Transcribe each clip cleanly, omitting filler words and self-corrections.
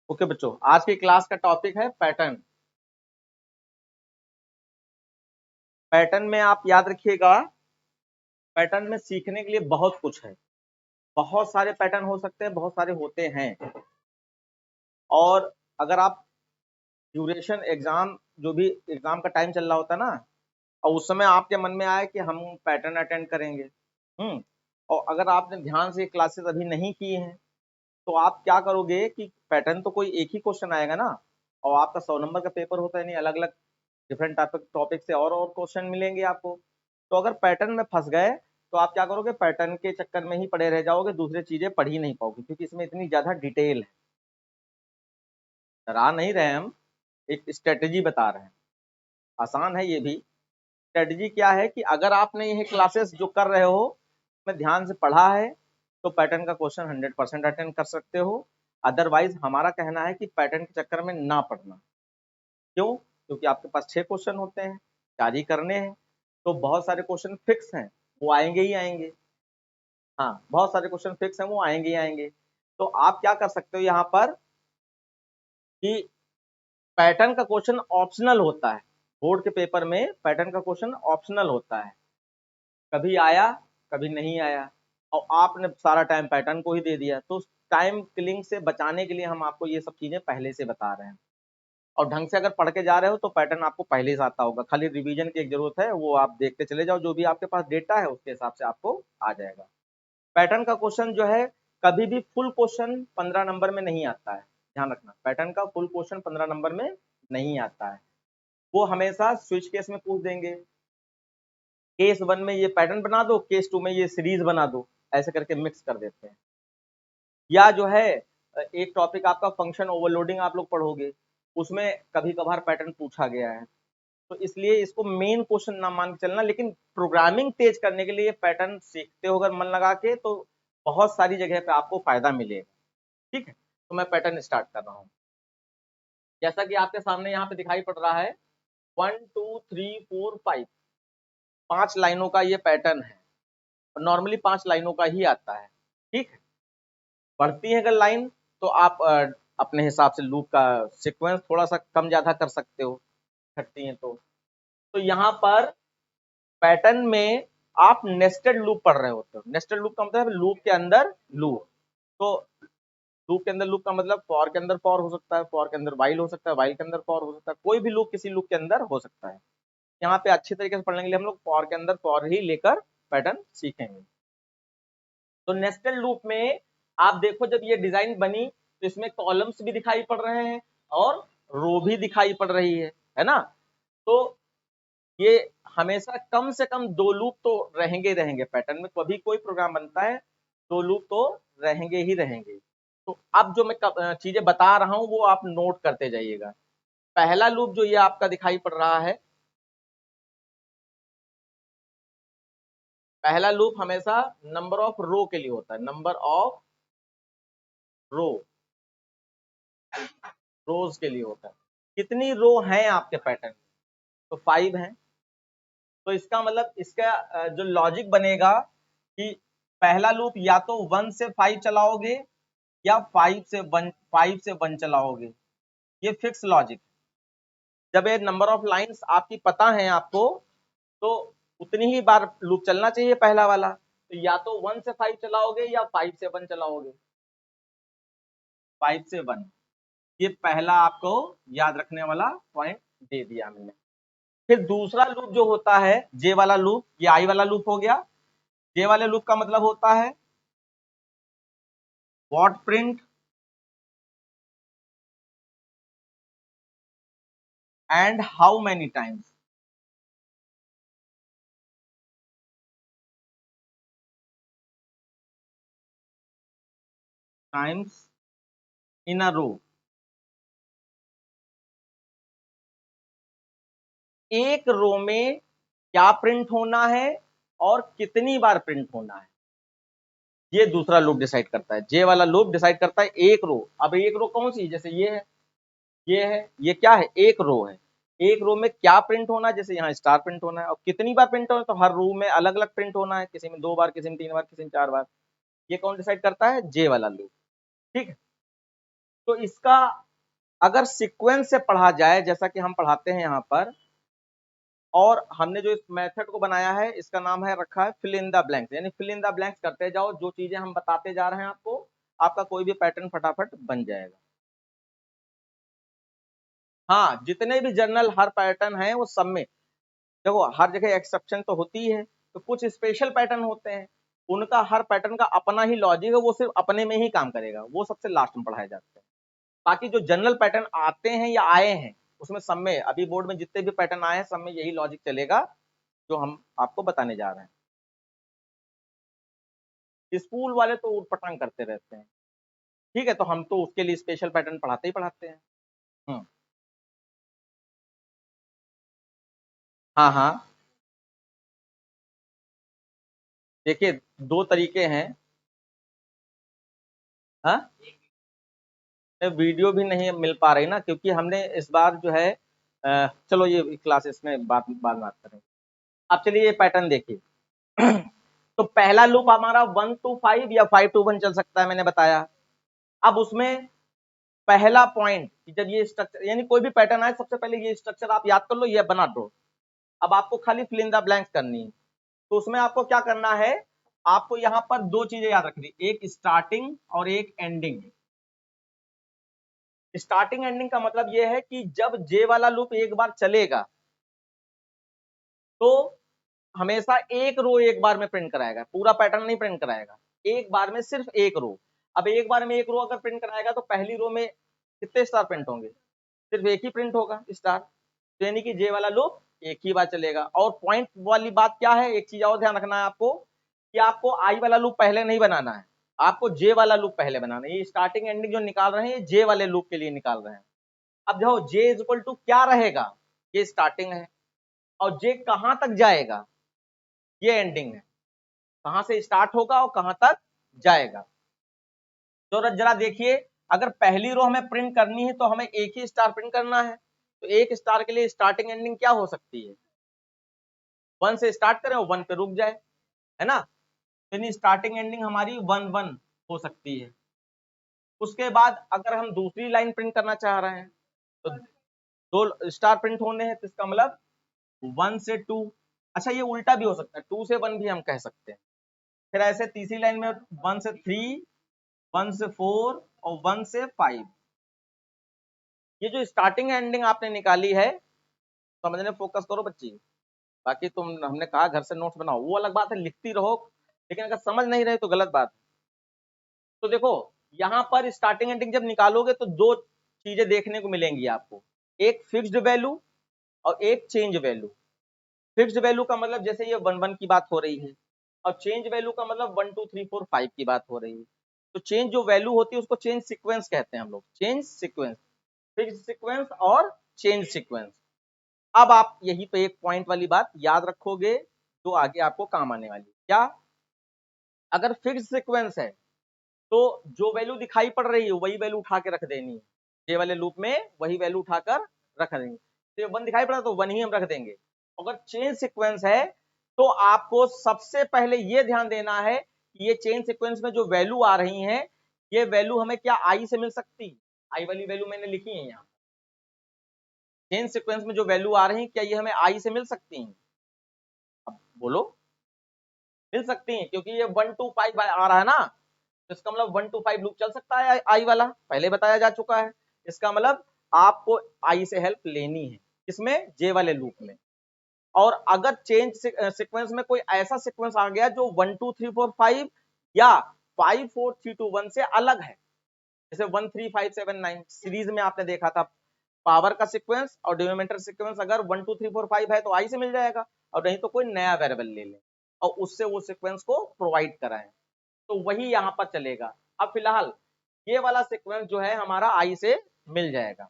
Okay बच्चों, आज की क्लास का टॉपिक है पैटर्न। पैटर्न में आप याद रखिएगा, पैटर्न में सीखने के लिए बहुत कुछ है। बहुत सारे पैटर्न हो सकते हैं, बहुत सारे होते हैं। और अगर आप ड्यूरेशन एग्जाम, जो भी एग्जाम का टाइम चल रहा होता है ना, और उस समय आपके मन में आए कि हम पैटर्न अटेंड करेंगे, और अगर आपने ध्यान से क्लासेस अभी नहीं की हैं, तो आप क्या करोगे कि पैटर्न तो कोई एक ही क्वेश्चन आएगा ना, और आपका 100 नंबर का पेपर होता है, नहीं अलग अलग डिफरेंट टॉपिक से और क्वेश्चन मिलेंगे आपको। तो अगर पैटर्न में फंस गए तो आप क्या करोगे, पैटर्न के चक्कर में ही पड़े रह जाओगे, दूसरी चीजें पढ़ ही नहीं पाओगे, क्योंकि इसमें इतनी ज्यादा डिटेल है। डरा नहीं रहे हम, एक स्ट्रेटेजी बता रहे हैं। आसान है ये भी। स्ट्रेटेजी क्या है कि अगर आपने ये क्लासेस जो कर रहे हो में ध्यान से पढ़ा है, तो पैटर्न का क्वेश्चन 100% अटेंड कर सकते हो। अदरवाइज हमारा कहना है कि पैटर्न के चक्कर में ना पढ़ना। क्यों? क्योंकि आपके पास 6 क्वेश्चन होते हैं, 4 ही करने हैं, तो बहुत सारे क्वेश्चन फिक्स हैं, वो आएंगे ही आएंगे। हाँ, बहुत सारे क्वेश्चन फिक्स हैं, वो आएंगे ही आएंगे। तो आप क्या कर सकते हो यहाँ पर कि पैटर्न का क्वेश्चन ऑप्शनल होता है। बोर्ड के पेपर में पैटर्न का क्वेश्चन ऑप्शनल होता है, कभी आया कभी नहीं आया, और आपने सारा टाइम पैटर्न को ही दे दिया। तो टाइम किलिंग से बचाने के लिए हम आपको ये सब चीजें पहले से बता रहे हैं। और ढंग से अगर पढ़ के जा रहे हो तो पैटर्न आपको पहले से आता होगा, खाली रिवीजन की एक जरूरत है, वो आप देखते चले जाओ, जो भी आपके पास डेटा है उसके हिसाब से आपको आ जाएगा। पैटर्न का क्वेश्चन जो है, कभी भी फुल क्वेश्चन 15 नंबर में नहीं आता है। ध्यान रखना, पैटर्न का फुल क्वेश्चन 15 नंबर में नहीं आता है। वो हमेशा स्विच केस में पूछ देंगे, केस 1 में ये पैटर्न बना दो, केस 2 में ये सीरीज बना दो, ऐसे करके मिक्स कर देते हैं। या जो है, एक टॉपिक आपका फंक्शन ओवरलोडिंग आप लोग पढ़ोगे, उसमें कभी कभार पैटर्न पूछा गया है, तो इसलिए इसको मेन क्वेश्चन ना मान के चलना। लेकिन प्रोग्रामिंग तेज करने के लिए पैटर्न सीखते हो अगर मन लगा के, तो बहुत सारी जगह पे आपको फायदा मिलेगा। ठीक है, तो मैं पैटर्न स्टार्ट कर रहा हूँ। जैसा कि आपके सामने यहाँ पे दिखाई पड़ रहा है, 1 2 3 4 5, 5 लाइनों का ये पैटर्न है, और नॉर्मली 5 लाइनों का ही आता है। ठीक है, बढ़ती है अगर लाइन, तो आप अपने हिसाब से लूप का सीक्वेंस थोड़ा सा कम ज्यादा कर सकते हो, घटती है तो यहाँ पर पैटर्न में आप नेस्टेड लूप पढ़ रहे होते हो। नेस्टेड लूप का मतलब लूप के अंदर लूप। तो लूप के अंदर लूप का मतलब फॉर के अंदर फॉर हो सकता है, फॉर के अंदर वाइल हो सकता है, वाइल के अंदर फॉर हो सकता है, कोई भी लूप किसी लूप के अंदर हो सकता है। यहाँ पे अच्छी तरीके से पढ़ने के लिए हम लोग फॉर के अंदर फॉर ही लेकर पैटर्न सीखेंगे। तो नेस्टेड लूप में आप देखो, जब ये डिजाइन बनी तो इसमें कॉलम्स भी दिखाई पड़ रहे हैं और रो भी दिखाई पड़ रही है ना। तो ये हमेशा कम से कम 2 लूप तो रहेंगे ही रहेंगे। पैटर्न में कभी कोई प्रोग्राम बनता है, 2 लूप तो रहेंगे ही रहेंगे। तो अब जो मैं चीजें बता रहा हूं वो आप नोट करते जाइएगा। पहला लूप जो ये आपका दिखाई पड़ रहा है, पहला लूप हमेशा नंबर ऑफ रो के लिए होता है। नंबर ऑफ रो, रोज के लिए होता है। कितनी रो हैं आपके पैटर्न में? तो 5 हैं। तो इसका मतलब इसका जो लॉजिक बनेगा कि पहला लूप या तो 1 से 5 चलाओगे या 5 से 1 चलाओगे। ये फिक्स लॉजिक। जब ये नंबर ऑफ लाइंस आपकी पता है आपको, तो उतनी ही बार लूप चलना चाहिए पहला वाला। तो या तो 1 से 5 चलाओगे या 5 से 1 चलाओगे। 5 से 1, ये पहला आपको याद रखने वाला पॉइंट दे दिया मैंने। फिर दूसरा लूप जो होता है, जे वाला लूप, ये आई वाला लूप हो गया। जे वाले लूप का मतलब होता है what print and how many times. Times in a row. एक रो में क्या प्रिंट होना है और कितनी बार प्रिंट होना है, ये दूसरा लूप डिसाइड करता है। जे वाला लूप डिसाइड करता है एक रो। अब एक रो कौन सी, जैसे ये है, ये है, ये क्या है, एक रो है। एक रो में क्या प्रिंट होना है, जैसे यहाँ स्टार प्रिंट होना है, और कितनी बार प्रिंट होना है, तो हर रो में अलग अलग प्रिंट होना है, किसी में 2 बार, किसी में 3 बार, किसी में 4 बार। ये कौन डिसाइड करता है, जे वाला लूप। ठीक है, तो इसका अगर सीक्वेंस से पढ़ा जाए जैसा कि हम पढ़ाते हैं यहाँ पर, और हमने जो इस मेथड को बनाया है इसका नाम है रखा है फिल इन द ब्लैंक्स, यानी फिल इन द ब्लैंक्स करते जाओ, जो चीजें हम बताते जा रहे हैं आपको, आपका कोई भी पैटर्न फटाफट बन जाएगा। हाँ, जितने भी जर्नल हर पैटर्न है वो सब में देखो हर जगह एक्सेप्शन तो होती है, तो कुछ स्पेशल पैटर्न होते हैं, उनका हर पैटर्न का अपना ही लॉजिक है, वो सिर्फ अपने में ही काम करेगा, वो सबसे लास्ट में पढ़ाए जाते हैं। बाकी जो जनरल पैटर्न आते हैं या आए हैं उसमें सब में, अभी बोर्ड में जितने भी पैटर्न आए हैं सब में यही लॉजिक चलेगा जो हम आपको बताने जा रहे हैं। स्कूल वाले तो उटपटांग करते रहते हैं, ठीक है, तो हम तो उसके लिए स्पेशल पैटर्न पढ़ाते ही पढ़ाते हैं। हम्म, हाँ हाँ, देखिए दो तरीके हैं। हाँ, वीडियो भी नहीं मिल पा रही ना, क्योंकि हमने इस बार जो है चलो ये क्लासेस में बात बात करें। अब चलिए ये पैटर्न देखिए। तो पहला लूप हमारा 1 to 5 या 5 to 1 चल सकता है, मैंने बताया। अब उसमें पहला पॉइंट, जब ये स्ट्रक्चर यानी कोई भी पैटर्न आए सबसे पहले ये स्ट्रक्चर आप याद कर लो, ये बना दो। अब आपको खाली फिल इन द ब्लैंक्स करनी है, तो उसमें आपको क्या करना है, आपको यहाँ पर दो चीजें याद रखनी, एक स्टार्टिंग और एक एंडिंग। स्टार्टिंग एंडिंग का मतलब यह है कि जब जे वाला लूप एक बार चलेगा तो हमेशा एक रो एक बार में प्रिंट कराएगा, पूरा पैटर्न नहीं प्रिंट कराएगा, एक बार में सिर्फ एक रो। अब एक बार में एक रो अगर प्रिंट कराएगा तो पहली रो में कितने स्टार प्रिंट होंगे, सिर्फ एक ही प्रिंट होगा स्टार, तो यानी कि जे वाला लूप एक ही बार चलेगा। और पॉइंट वाली बात क्या है, एक चीज और ध्यान रखना है आपको, कि आपको आई वाला लूप पहले नहीं बनाना है, आपको जे वाला लूप पहले बनाना है। ये स्टार्टिंग एंडिंग जो निकाल रहे हैं ये जे वाले लूप के लिए निकाल रहे हैं। अब जो जे इज इक्वल टू क्या रहेगा, ये स्टार्टिंग है, और जे कहां तक जाएगा ये एंडिंग है, कहां से स्टार्ट होगा और कहां तक जाएगा। तो जरा देखिए, अगर पहली रो हमें प्रिंट करनी है तो हमें एक ही स्टार प्रिंट करना है, तो एक स्टार के लिए स्टार्टिंग एंडिंग क्या हो सकती है, 1 से स्टार्ट करें और 1 पे रुक जाए, है ना, तो स्टार्टिंग एंडिंग हमारी 1 1 हो सकती है। उसके बाद अगर हम दूसरी लाइन प्रिंट करना चाह रहे हैं तो दो स्टार प्रिंट होने हैं, तो इसका मतलब 1 से 2, अच्छा ये उल्टा भी हो सकता है, 2 से 1 भी हम कह सकते हैं। फिर ऐसे तीसरी लाइन में 1 से 3, 1 से 4 और 1 से 5। ये जो स्टार्टिंग एंडिंग आपने निकाली है, समझने फोकस करो बच्ची, बाकी तुम हमने कहा घर से नोट्स बनाओ वो अलग बात है, लिखती रहो, लेकिन अगर समझ नहीं रहे तो गलत बात है। तो देखो यहाँ पर स्टार्टिंग एंडिंग जब निकालोगे तो दो चीजें देखने को मिलेंगी आपको, एक फिक्स्ड वैल्यू और एक चेंज वैल्यू। फिक्स्ड वैल्यू का मतलब जैसे ये 1 1 की बात हो रही है, और चेंज वैल्यू का मतलब 1 2 3 4 5 की बात हो रही है। तो चेंज जो वैल्यू होती है उसको चेंज सीक्वेंस कहते हैं हम लोग, चेंज सीक्वेंस, फिक्स्ड सीक्वेंस और चेंज सीक्वेंस। अब आप यही पे एक पॉइंट वाली बात याद रखोगे जो आगे आपको काम आने वाली है। क्या, अगर फिक्स्ड सीक्वेंस है तो जो वैल्यू दिखाई पड़ रही है वही वैल्यू उठा के रख देनी है, ये वाले लूप में वही वैल्यू उठाकर रख देंगे, तो 1 दिखाई पड़ा तो 1 ही हम रख देंगे। अगर चेंज सीक्वेंस है तो आपको सबसे पहले ये ध्यान देना है कि ये चेंज सीक्वेंस में जो वैल्यू आ रही है ये वैल्यू हमें क्या आई से मिल सकती है, आई वाली वैल्यू मैंने लिखी है यहाँ, चेंज सीक्वेंस में जो वैल्यू आ रही है क्या ये हमें आई से मिल सकती है, अब बोलो, मिल सकती है, क्योंकि ये 1 2 5 आ रहा है ना, तो इसका मतलब 1 to 5 लूप चल सकता है आई वाला, पहले बताया जा चुका है। इसका मतलब आपको आई से हेल्प लेनी है, किसमें, जे वाले लूप में। और अगर चेंज सीक्वेंस में कोई ऐसा सीक्वेंस आ गया जो 1 2 3 4 5 या 5 4 3 2 1 से अलग है, जैसे 1 3 5 7 9 सीरीज में आपने देखा था, पावर का सीक्वेंस और डिनोमिनेटर सीक्वेंस अगर 1 2 3 4 5 है तो आई से मिल जाएगा, और नहीं तो कोई नया वेरिएबल ले लें और उससे वो सीक्वेंस को प्रोवाइड कराएं, तो वही यहाँ पर चलेगा। अब फिलहाल ये वाला सीक्वेंस जो है हमारा आई से मिल जाएगा।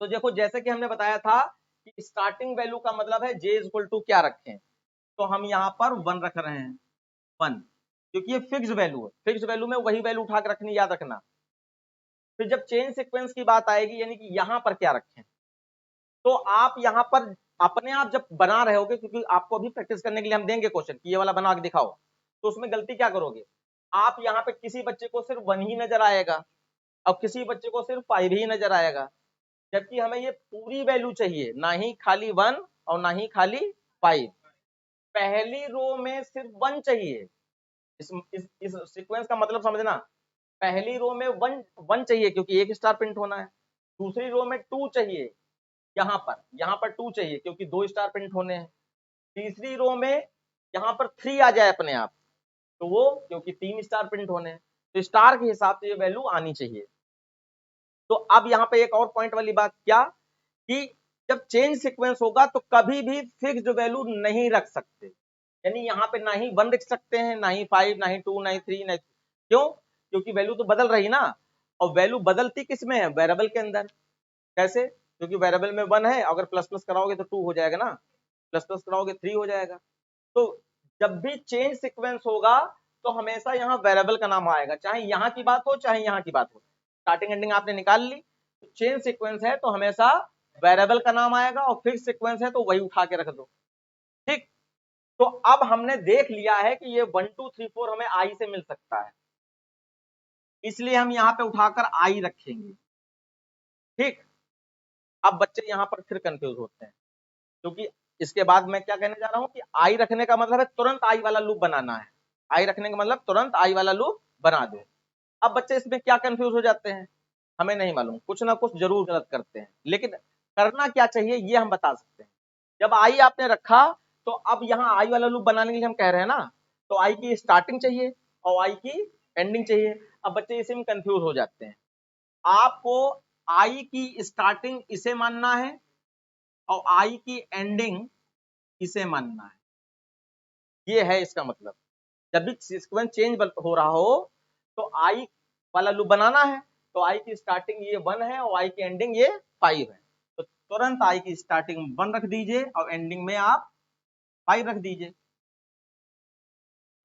तो देखो जैसे कि हमने बताया था कि स्टार्टिंग वैल्यू का मतलब है जे इज इक्वल टू क्या रखें, तो हम यहाँ पर 1 रख रहे हैं, 1, क्योंकि ये फिक्स वैल्यू है, फिक्स वैल्यू में वही वैल्यू उठा के रखनी, याद रखना। फिर जब चेंज सीक्वेंस की बात आएगी यानी कि यहाँ पर क्या रखें, तो आप यहाँ पर अपने आप जब बना रहे होगे, क्योंकि आपको अभी प्रैक्टिस करने के लिए हम देंगे क्वेश्चन कि ये वाला बना के दिखाओ, तो उसमें गलती क्या करोगे, आप यहाँ पे किसी बच्चे को सिर्फ 1 ही नजर आएगा, अब किसी बच्चे को सिर्फ 5 ही नजर आएगा, जबकि हमें ये पूरी वैल्यू चाहिए, ना ही खाली 1 और ना ही खाली 5। पहली रो में सिर्फ 1 चाहिए। इस सीक्वेंस का मतलब समझना, पहली रो में 1 चाहिए क्योंकि एक स्टार प्रिंट होना है। दूसरी रो में 2 चाहिए, यहाँ पर 2 चाहिए क्योंकि 2 स्टार प्रिंट होने हैं। तीसरी रो में यहाँ पर 3 आ जाए अपने आप, तो वो क्योंकि 3 स्टार प्रिंट होने हैं, तो स्टार के हिसाब से ये वैल्यू आनी चाहिए। तो अब यहाँ पे एक और पॉइंट वाली बात क्या, कि जब चेंज सीक्वेंस होगा तो कभी भी फिक्स्ड वैल्यू नहीं रख सकते, यानी यहाँ पे ना ही 1 रख सकते हैं, ना ही 5, ना ही 2, ना ही 3, ना क्यों, क्योंकि वैल्यू तो बदल रही ना, और वैल्यू बदलती किस में है, वेरिएबल के अंदर। कैसे, क्योंकि वेरिएबल में 1 है, अगर प्लस प्लस कराओगे तो 2 हो जाएगा ना, प्लस प्लस कराओगे 3 हो जाएगा। तो जब भी चेंज सीक्वेंस होगा तो हमेशा यहाँ वेरिएबल का नाम आएगा, चाहे यहाँ की बात हो चाहे यहाँ की बात हो। स्टार्टिंग एंडिंग आपने निकाल ली, तो चेंज सीक्वेंस है तो हमेशा वेरिएबल का नाम आएगा, और फिक्स सीक्वेंस है तो वही उठा के रख दो। ठीक, तो अब हमने देख लिया है कि ये 1 2 3 4 हमें आई से मिल सकता है, इसलिए हम यहाँ पे उठाकर आई रखेंगे। ठीक, अब बच्चे यहाँ पर फिर कंफ्यूज होते हैं, क्योंकि इसके बाद मैं क्या कहने जा रहा हूं कि आई रखने का मतलब है तुरंत आई वाला लूप बनाना है। आई रखने का मतलब तुरंत आई वाला लूप बना दो। अब बच्चे इसमें क्या कंफ्यूज हो जाते हैं, हमें नहीं मालूम, कुछ ना कुछ जरूर गलत करते हैं, लेकिन करना क्या चाहिए ये हम बता सकते हैं। जब आई आपने रखा तो अब यहाँ आई वाला लूप बनाने के लिए हम कह रहे हैं ना, तो आई की स्टार्टिंग चाहिए और आई की एंडिंग चाहिए। अब बच्चे इसी में कंफ्यूज हो जाते हैं। आपको आई की स्टार्टिंग इसे मानना है और आई की एंडिंग इसे मानना है, ये है इसका मतलब। जब भी सीक्वेंस चेंज हो रहा हो तो आई वाला लूप बनाना है, तो आई की स्टार्टिंग ये 1 है और आई की एंडिंग ये 5 है, तो तुरंत आई की स्टार्टिंग 1 रख दीजिए और एंडिंग में आप 5 रख दीजिए।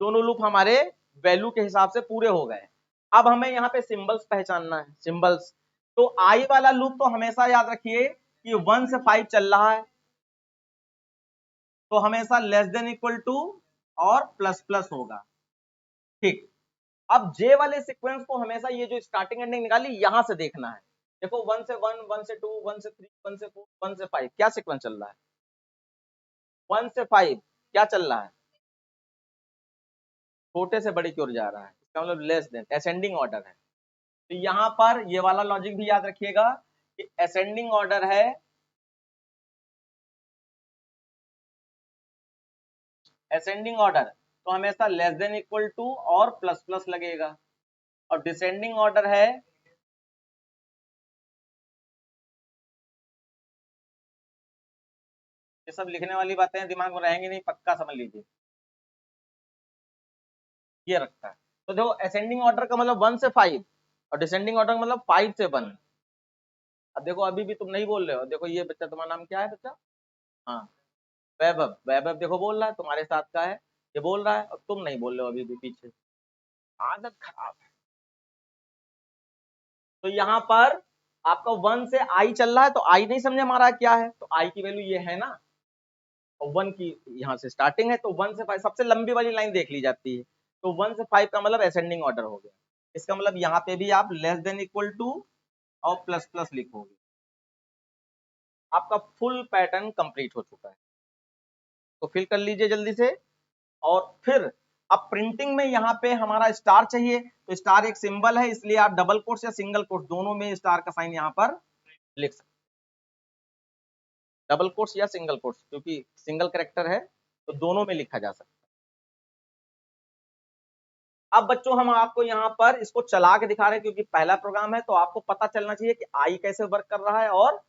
दोनों लूप हमारे वैल्यू के हिसाब से पूरे हो गए। अब हमें यहाँ पे सिंबल्स पहचानना है, सिंबल्स। तो आई वाला लूप तो हमेशा याद रखिए कि 1 से 5 चल रहा है, तो हमेशा लेस देन इक्वल टू और प्लस प्लस होगा। ठीक, अब जे वाले सीक्वेंस को हमेशा ये जो स्टार्टिंग एंडिंग निकाली यहां से देखना है। देखो 1 से 1, 1 से 2, 1 से 3, 1 से 4, 1 से 5 क्या सीक्वेंस चल रहा है, 1 से 5 क्या चल रहा है, छोटे से बड़े की ओर जा रहा है, इसका मतलब लेस देन, असेंडिंग ऑर्डर है। तो यहां पर ये वाला लॉजिक भी याद रखिएगा कि असेंडिंग ऑर्डर है, असेंडिंग ऑर्डर तो हमेशा लेस देन इक्वल टू और प्लस प्लस लगेगा, और डिसेंडिंग ऑर्डर है ये सब लिखने वाली बातें दिमाग में रहेंगी नहीं, पक्का समझ लीजिए, ये रखता है। तो देखो असेंडिंग ऑर्डर का मतलब 1 से 5 और डिसेंडिंग ऑर्डर का मतलब 5 से 1। अब देखो अभी भी तुम नहीं बोल रहे हो, देखो ये बच्चा, तुम्हारा नाम क्या है बच्चा, हाँ वैभव, वैभव देखो बोल रहा है तुम्हारे साथ का है, ये बोल रहा है और तुम नहीं बोल रहे हो अभी भी पीछे, आदत खराब है। तो यहाँ पर आपका 1 से आई चल रहा है, तो आई नहीं समझे हमारा क्या है, तो आई की वैल्यू ये है ना, और 1 की यहाँ से स्टार्टिंग है, तो 1 से 5 सबसे लंबी वाली लाइन देख ली जाती है, तो 1 से 5 का मतलब असेंडिंग ऑर्डर हो गया। इसका मतलब यहाँ पे भी आप लेस देन इक्वल टू और प्लस प्लस लिखोगे, आपका फुल पैटर्न कंप्लीट हो चुका है। तो फिल कर लीजिए जल्दी से। और फिर अब प्रिंटिंग में यहाँ पे हमारा स्टार चाहिए, तो स्टार एक सिंबल है, इसलिए आप डबल कोट्स या सिंगल कोट्स दोनों में स्टार का साइन यहाँ पर लिख सकते, डबल कोट्स या सिंगल कोट्स, क्योंकि सिंगल कैरेक्टर है तो दोनों में लिखा जा सकता है। अब बच्चों हम आपको यहाँ पर इसको चला के दिखा रहे हैं, क्योंकि पहला प्रोग्राम है तो आपको पता चलना चाहिए कि आई कैसे वर्क कर रहा है और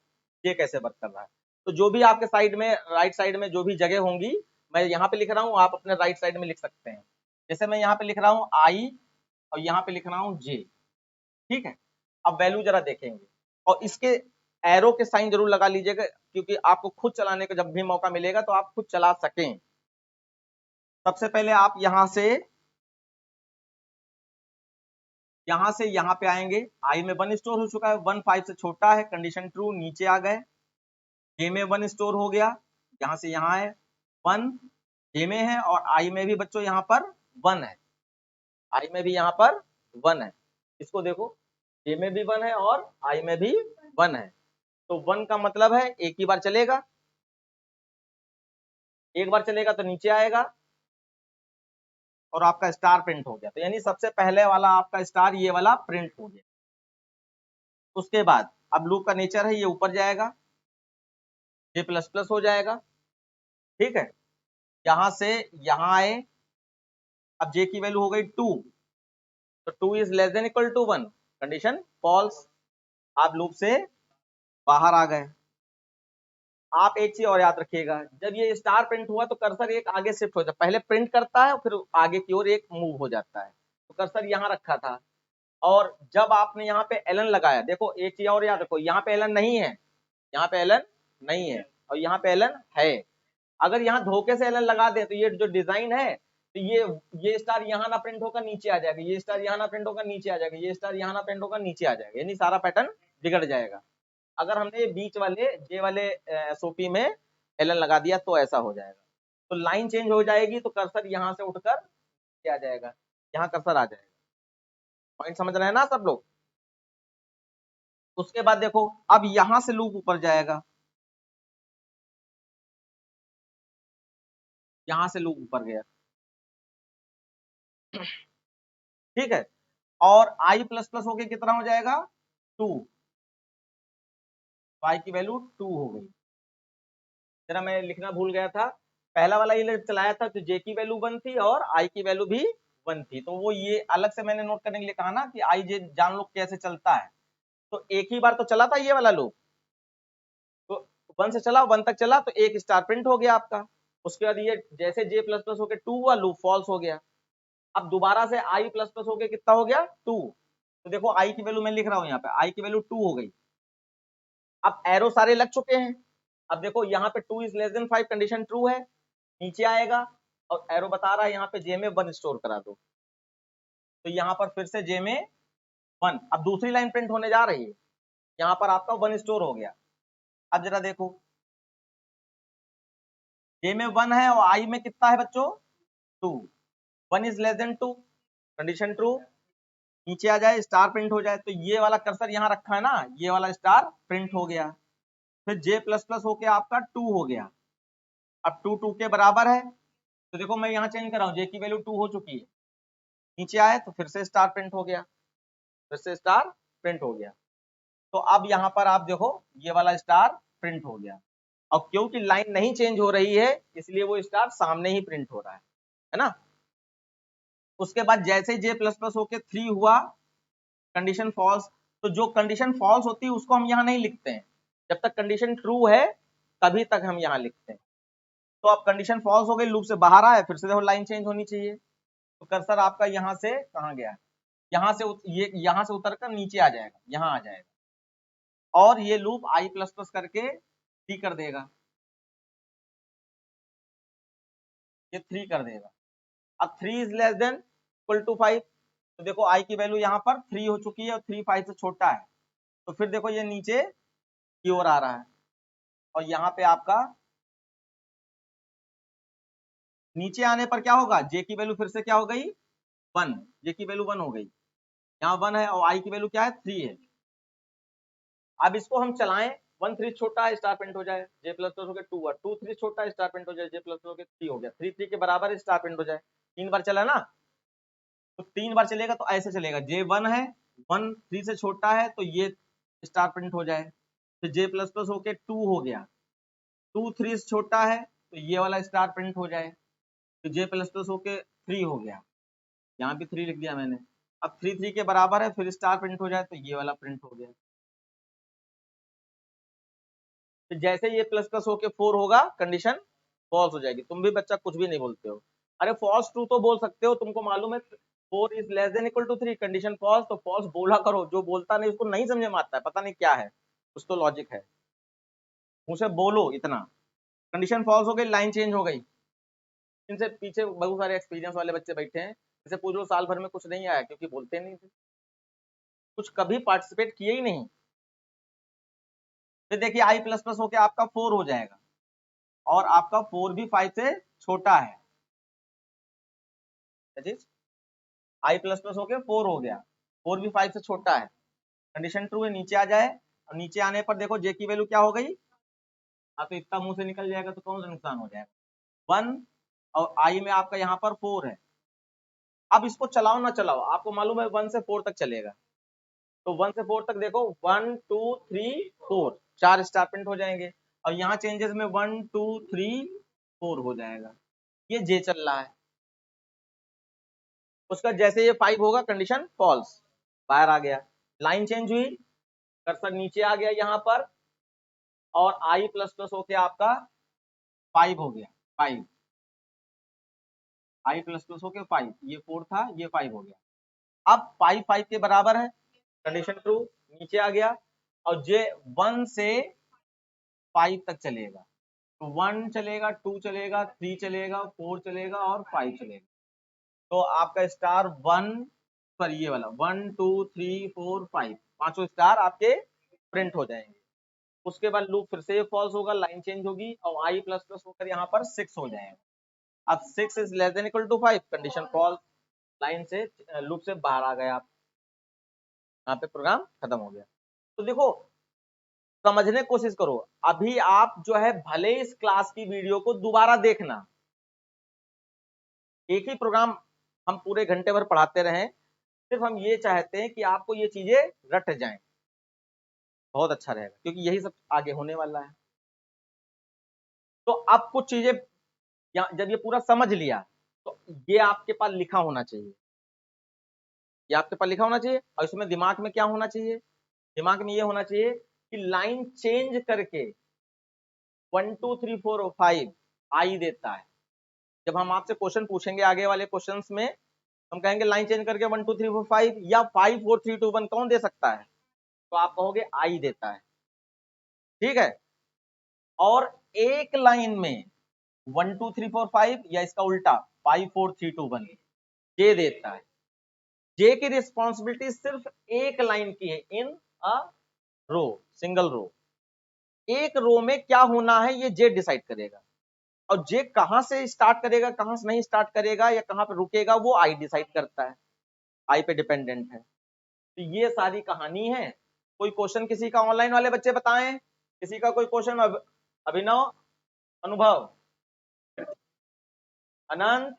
जे कैसे वर्क कर रहा है। तो जो भी आपके साइड में, राइट साइड में जो भी जगह होंगी, मैं यहाँ पे लिख रहा हूँ, आप अपने राइट साइड में लिख सकते हैं। जैसे मैं यहाँ पे लिख रहा हूँ आई और यहाँ पे लिख रहा हूँ जे, ठीक है। अब वैल्यू जरा देखेंगे, और इसके एरो के साइन जरूर लगा लीजिएगा, क्योंकि आपको खुद चलाने का जब भी मौका मिलेगा तो आप खुद चला सकें। सबसे पहले आप यहाँ से यहाँ पे आएंगे, आई में 1 स्टोर हो चुका है, 1 5 से छोटा है, कंडीशन ट्रू, नीचे आ गए। जे में 1 स्टोर हो गया, यहाँ से यहाँ है 1, जे में है, और आई में भी बच्चों यहाँ पर 1 है, आई में भी यहाँ पर 1 है। इसको देखो, जे में भी 1 है और आई में भी 1 है, तो 1 का मतलब है एक ही बार चलेगा, एक बार चलेगा तो नीचे आएगा और आपका स्टार प्रिंट हो गया। तो यानी सबसे पहले वाला आपका स्टार ये वाला प्रिंट हो गया। उसके बाद अब लूप का नेचर है ये ऊपर जाएगा, जे प्लस प्लस हो जाएगा, ठीक है, यहां से यहां आए, अब जे की वैल्यू हो गई 2, तो 2 is less than equal to 1, condition false, आप लूप से बाहर आ गए। आप एक चीज और याद रखिएगा, जब ये स्टार प्रिंट हुआ तो कर्सर एक आगे शिफ्ट हो जाता है, पहले प्रिंट करता है फिर आगे की ओर एक मूव हो जाता है, तो कर्सर यहाँ रखा था, और जब आपने यहाँ पे एलन लगाया, देखो एक चीज और याद रखो, यहाँ पे एलन नहीं है, यहाँ पे एलन नहीं है और यहाँ पे एलन है। अगर यहाँ धोखे से एलन लगा दे तो ये जो डिजाइन है, तो ये स्टार यहाँ ना प्रिंट होकर नीचे आ जाएगा, ये स्टार यहाँ ना प्रिंट होकर नीचे आ जाएगा, ये स्टार यहाँ ना प्रिंट होकर नीचे आ जाएगा, यानी सारा पैटर्न बिगड़ जाएगा। अगर हमने बीच वाले जे वाले एसओपी में एलन लगा दिया तो ऐसा हो जाएगा, तो लाइन चेंज हो जाएगी, तो कर्सर यहाँ से उठकर क्या आ जाएगा, यहाँ कर्सर आ जाएगा। पॉइंट समझ रहे हैं ना सब लोग। उसके बाद देखो अब यहां से लूप ऊपर जाएगा, यहां से लूप ऊपर गया, ठीक है, और आई प्लस प्लस होके कितना हो जाएगा 2, आई की वैल्यू 2 हो गई। जरा मैं लिखना भूल गया था, पहला वाला ये चलाया था तो जे की वैल्यू 1 थी और आई की वैल्यू भी 1 थी, तो वो ये अलग से मैंने नोट करने के लिए कहा ना कि आई जे जान लो कैसे चलता है। तो एक ही बार तो चला था ये वाला लूप, तो 1 से चला 1 तक चला तो एक स्टार प्रिंट हो गया आपका। उसके बाद ये जैसे जे प्लस प्लस होके 2 हुआ लूप फॉल्स हो गया। अब दोबारा से आई प्लस प्लस होके कितना हो गया 2, तो देखो आई की वैल्यू मैं लिख रहा हूं यहाँ पे, आई की वैल्यू 2 हो गई। अब एरो सारे लग चुके हैं, अब देखो यहाँ पे 2 is less then 5 condition true है, नीचे आएगा और एरो बता रहा है यहाँ पे जे में 1 स्टोर करा दो, तो यहाँ पर फिर से जे में 1, अब दूसरी लाइन प्रिंट होने जा रही है, यहाँ पर आपका 1 स्टोर हो गया। अब जरा देखो जे में 1 है और आई में कितना है बच्चों 2, 1 is less then 2, condition true, नीचे आ जाए स्टार प्रिंट हो जाए, तो ये वाला कर्सर यहाँ रखा है ना, ये वाला स्टार प्रिंट हो गया। फिर जे प्लस प्लस होके आपका 2 हो गया, अब 2 2 के बराबर है, तो देखो मैं यहाँ चेंज कर रहा हूँ, जे की वैल्यू 2 हो चुकी है, नीचे आए तो फिर से स्टार प्रिंट हो गया, फिर से स्टार प्रिंट हो गया, तो अब यहाँ पर आप देखो ये वाला स्टार प्रिंट हो गया। अब क्योंकि लाइन नहीं चेंज हो रही है इसलिए वो स्टार सामने ही प्रिंट हो रहा है ना। उसके बाद जैसे जे प्लस प्लस होके 3 हुआ कंडीशन फॉल्स, तो जो कंडीशन फॉल्स होती है उसको हम यहाँ नहीं लिखते हैं, जब तक कंडीशन ट्रू है तभी तक हम यहाँ लिखते हैं। तो अब कंडीशन फॉल्स हो गई, लूप से बाहर आए, फिर से देखो लाइन चेंज होनी चाहिए, तो कर्सर आपका यहाँ से कहाँ गया, यहाँ से ये यहाँ से उतर कर नीचे आ जाएगा, यहाँ आ जाएगा और ये लूप आई प्लस प्लस करके 3 कर देगा, ये 3 कर देगा। अब 3 is less than equal to 5, तो देखो आई की वैल्यू यहाँ पर 3 हो चुकी है और 3 5 से छोटा है, तो फिर देखो ये नीचे की ओर आ रहा है और यहाँ पे आपका नीचे आने पर क्या होगा, जे की वैल्यू फिर से क्या हो गई 1, जे की वैल्यू 1 हो गई, यहाँ 1 है और आई की वैल्यू क्या है 3 है। अब इसको हम चलाएं, 1 3 छोटा है स्टार प्रिंट हो जाए, जे प्लस प्लस हो गया 2 2 3 छोटा है स्टार प्रिंट हो जाए, जे प्लस प्लस हो गया 3 हो गया, 3 3 के बराबर है स्टार प्रिंट हो जाए, 3 बार चला ना, तो 3 बार चलेगा तो ऐसे चलेगा, जे 1 है 1 3 से छोटा है तो ये स्टार प्रिंट हो जाए, फिर जे प्लस प्लस होके 2 हो गया, 2 3 से छोटा है तो ये वाला स्टार प्रिंट हो जाए, तो जे प्लस प्लस होके 3 हो गया, यहाँ भी 3 लिख दिया मैंने, अब 3 3 के बराबर है फिर स्टार प्रिंट हो जाए तो ये वाला प्रिंट हो गया। तो जैसे ये प्लस प्लस होके 4 होगा कंडीशन फॉल्स हो जाएगी। तुम भी बच्चा कुछ भी नहीं बोलते हो, अरे फॉल्स ट्रू तो बोल सकते हो, तुमको मालूम है 4 is less than equal to 3, condition false, तो फॉल्स बोला करो, जो बोलता नहीं उसको नहीं समझ में आता है, पता नहीं क्या है, कुछ तो लॉजिक है, मुझसे बोलो इतना। कंडीशन फॉल्स हो गई, लाइन चेंज हो गई, इनसे पीछे बहुत सारे एक्सपीरियंस वाले बच्चे बैठे हैं, जैसे पूछ लो साल भर में कुछ नहीं आया क्योंकि बोलते नहीं थे, कुछ कभी पार्टिसिपेट किए ही नहीं। फिर देखिए आई प्लस प्लस होके आपका 4 हो जाएगा और आपका 4 भी 5 से छोटा है, आई प्लस प्लस होके 4 हो गया, 4 भी 5 से छोटा है, कंडीशन ट्रू है, नीचे आ जाए, और नीचे आने पर देखो जे की वैल्यू क्या हो गई, हाँ तो इतना मुंह से निकल जाएगा तो कौन सा नुकसान हो जाएगा, 1, और आई में आपका यहाँ पर 4 है। अब इसको चलाओ ना चलाओ, आपको मालूम है 1 से 4 तक चलेगा, तो 1 से 4 तक देखो 1 2 3 4, 4 स्टार प्रिंट हो जाएंगे, और यहाँ चेंजेस में 1 2 3 4 हो जाएगा, ये जे चल रहा है। उसका जैसे ये 5 होगा कंडीशन फॉल्स, बाहर आ गया, लाइन चेंज हुई, कर्सर नीचे आ गया यहाँ पर, और आई प्लस प्लस होके आपका 5 हो गया, 5 आई प्लस प्लस होके 5, ये 4 था, ये 5 हो गया। अब 5 5 के बराबर है, कंडीशन ट्रू, नीचे आ गया, और जे 1 से 5 तक चलेगा, तो 1 चलेगा, 2 चलेगा, 3 चलेगा, 4 चलेगा, और 5 चलेगा। तो आपका स्टार 1, सॉरी ये वाला 1 2 3 4 5, पांचों स्टार आपके प्रिंट हो जाएंगे। उसके बाद लूप फिर से फॉल्स होगा, लाइन चेंज होगी, और आई प्लस प्लस होकर यहाँ पर 6 हो जाएगा। अब 6 is less than equal to 5, condition false, line से लूप से बाहर आ गए आप, यहाँ पे प्रोग्राम खत्म हो गया। तो देखो समझने की कोशिश करो, अभी आप जो है भले इस क्लास की वीडियो को दोबारा देखना, एक ही प्रोग्राम हम पूरे घंटे भर पढ़ाते रहे, सिर्फ हम ये चाहते हैं कि आपको ये चीजें रट जाएं, बहुत अच्छा रहेगा, क्योंकि यही सब आगे होने वाला है। तो अब कुछ चीजें जब ये पूरा समझ लिया, तो ये आपके पास लिखा होना चाहिए, ये आपके पास लिखा होना चाहिए, और इसमें दिमाग में क्या होना चाहिए, दिमाग में ये होना चाहिए कि लाइन चेंज करके 1 2 3 4 और 5 आई देता है। जब हम आपसे क्वेश्चन पूछेंगे आगे वाले क्वेश्चंस में, हम कहेंगे लाइन चेंज करके 1 2 3 4 5 या 5 4 3 2 1 कौन दे सकता है, तो आप कहोगे आई देता है, ठीक है। और एक लाइन में 1 2 3 4 5 या इसका उल्टा 5 4 3 2 1 जे देता है। जे की रिस्पॉन्सिबिलिटी सिर्फ एक लाइन की है, इन अ रो, सिंगल रो, एक रो में क्या होना है ये जे डिसाइड करेगा, और जे कहां से स्टार्ट करेगा कहां से नहीं स्टार्ट करेगा या कहां पे रुकेगा वो आई डिसाइड करता है, आई पे डिपेंडेंट है। तो ये सारी कहानी है। कोई क्वेश्चन किसी का ऑनलाइन वाले बच्चे बताएं, किसी का कोई क्वेश्चन, अभिनव, अनुभव, अनंत,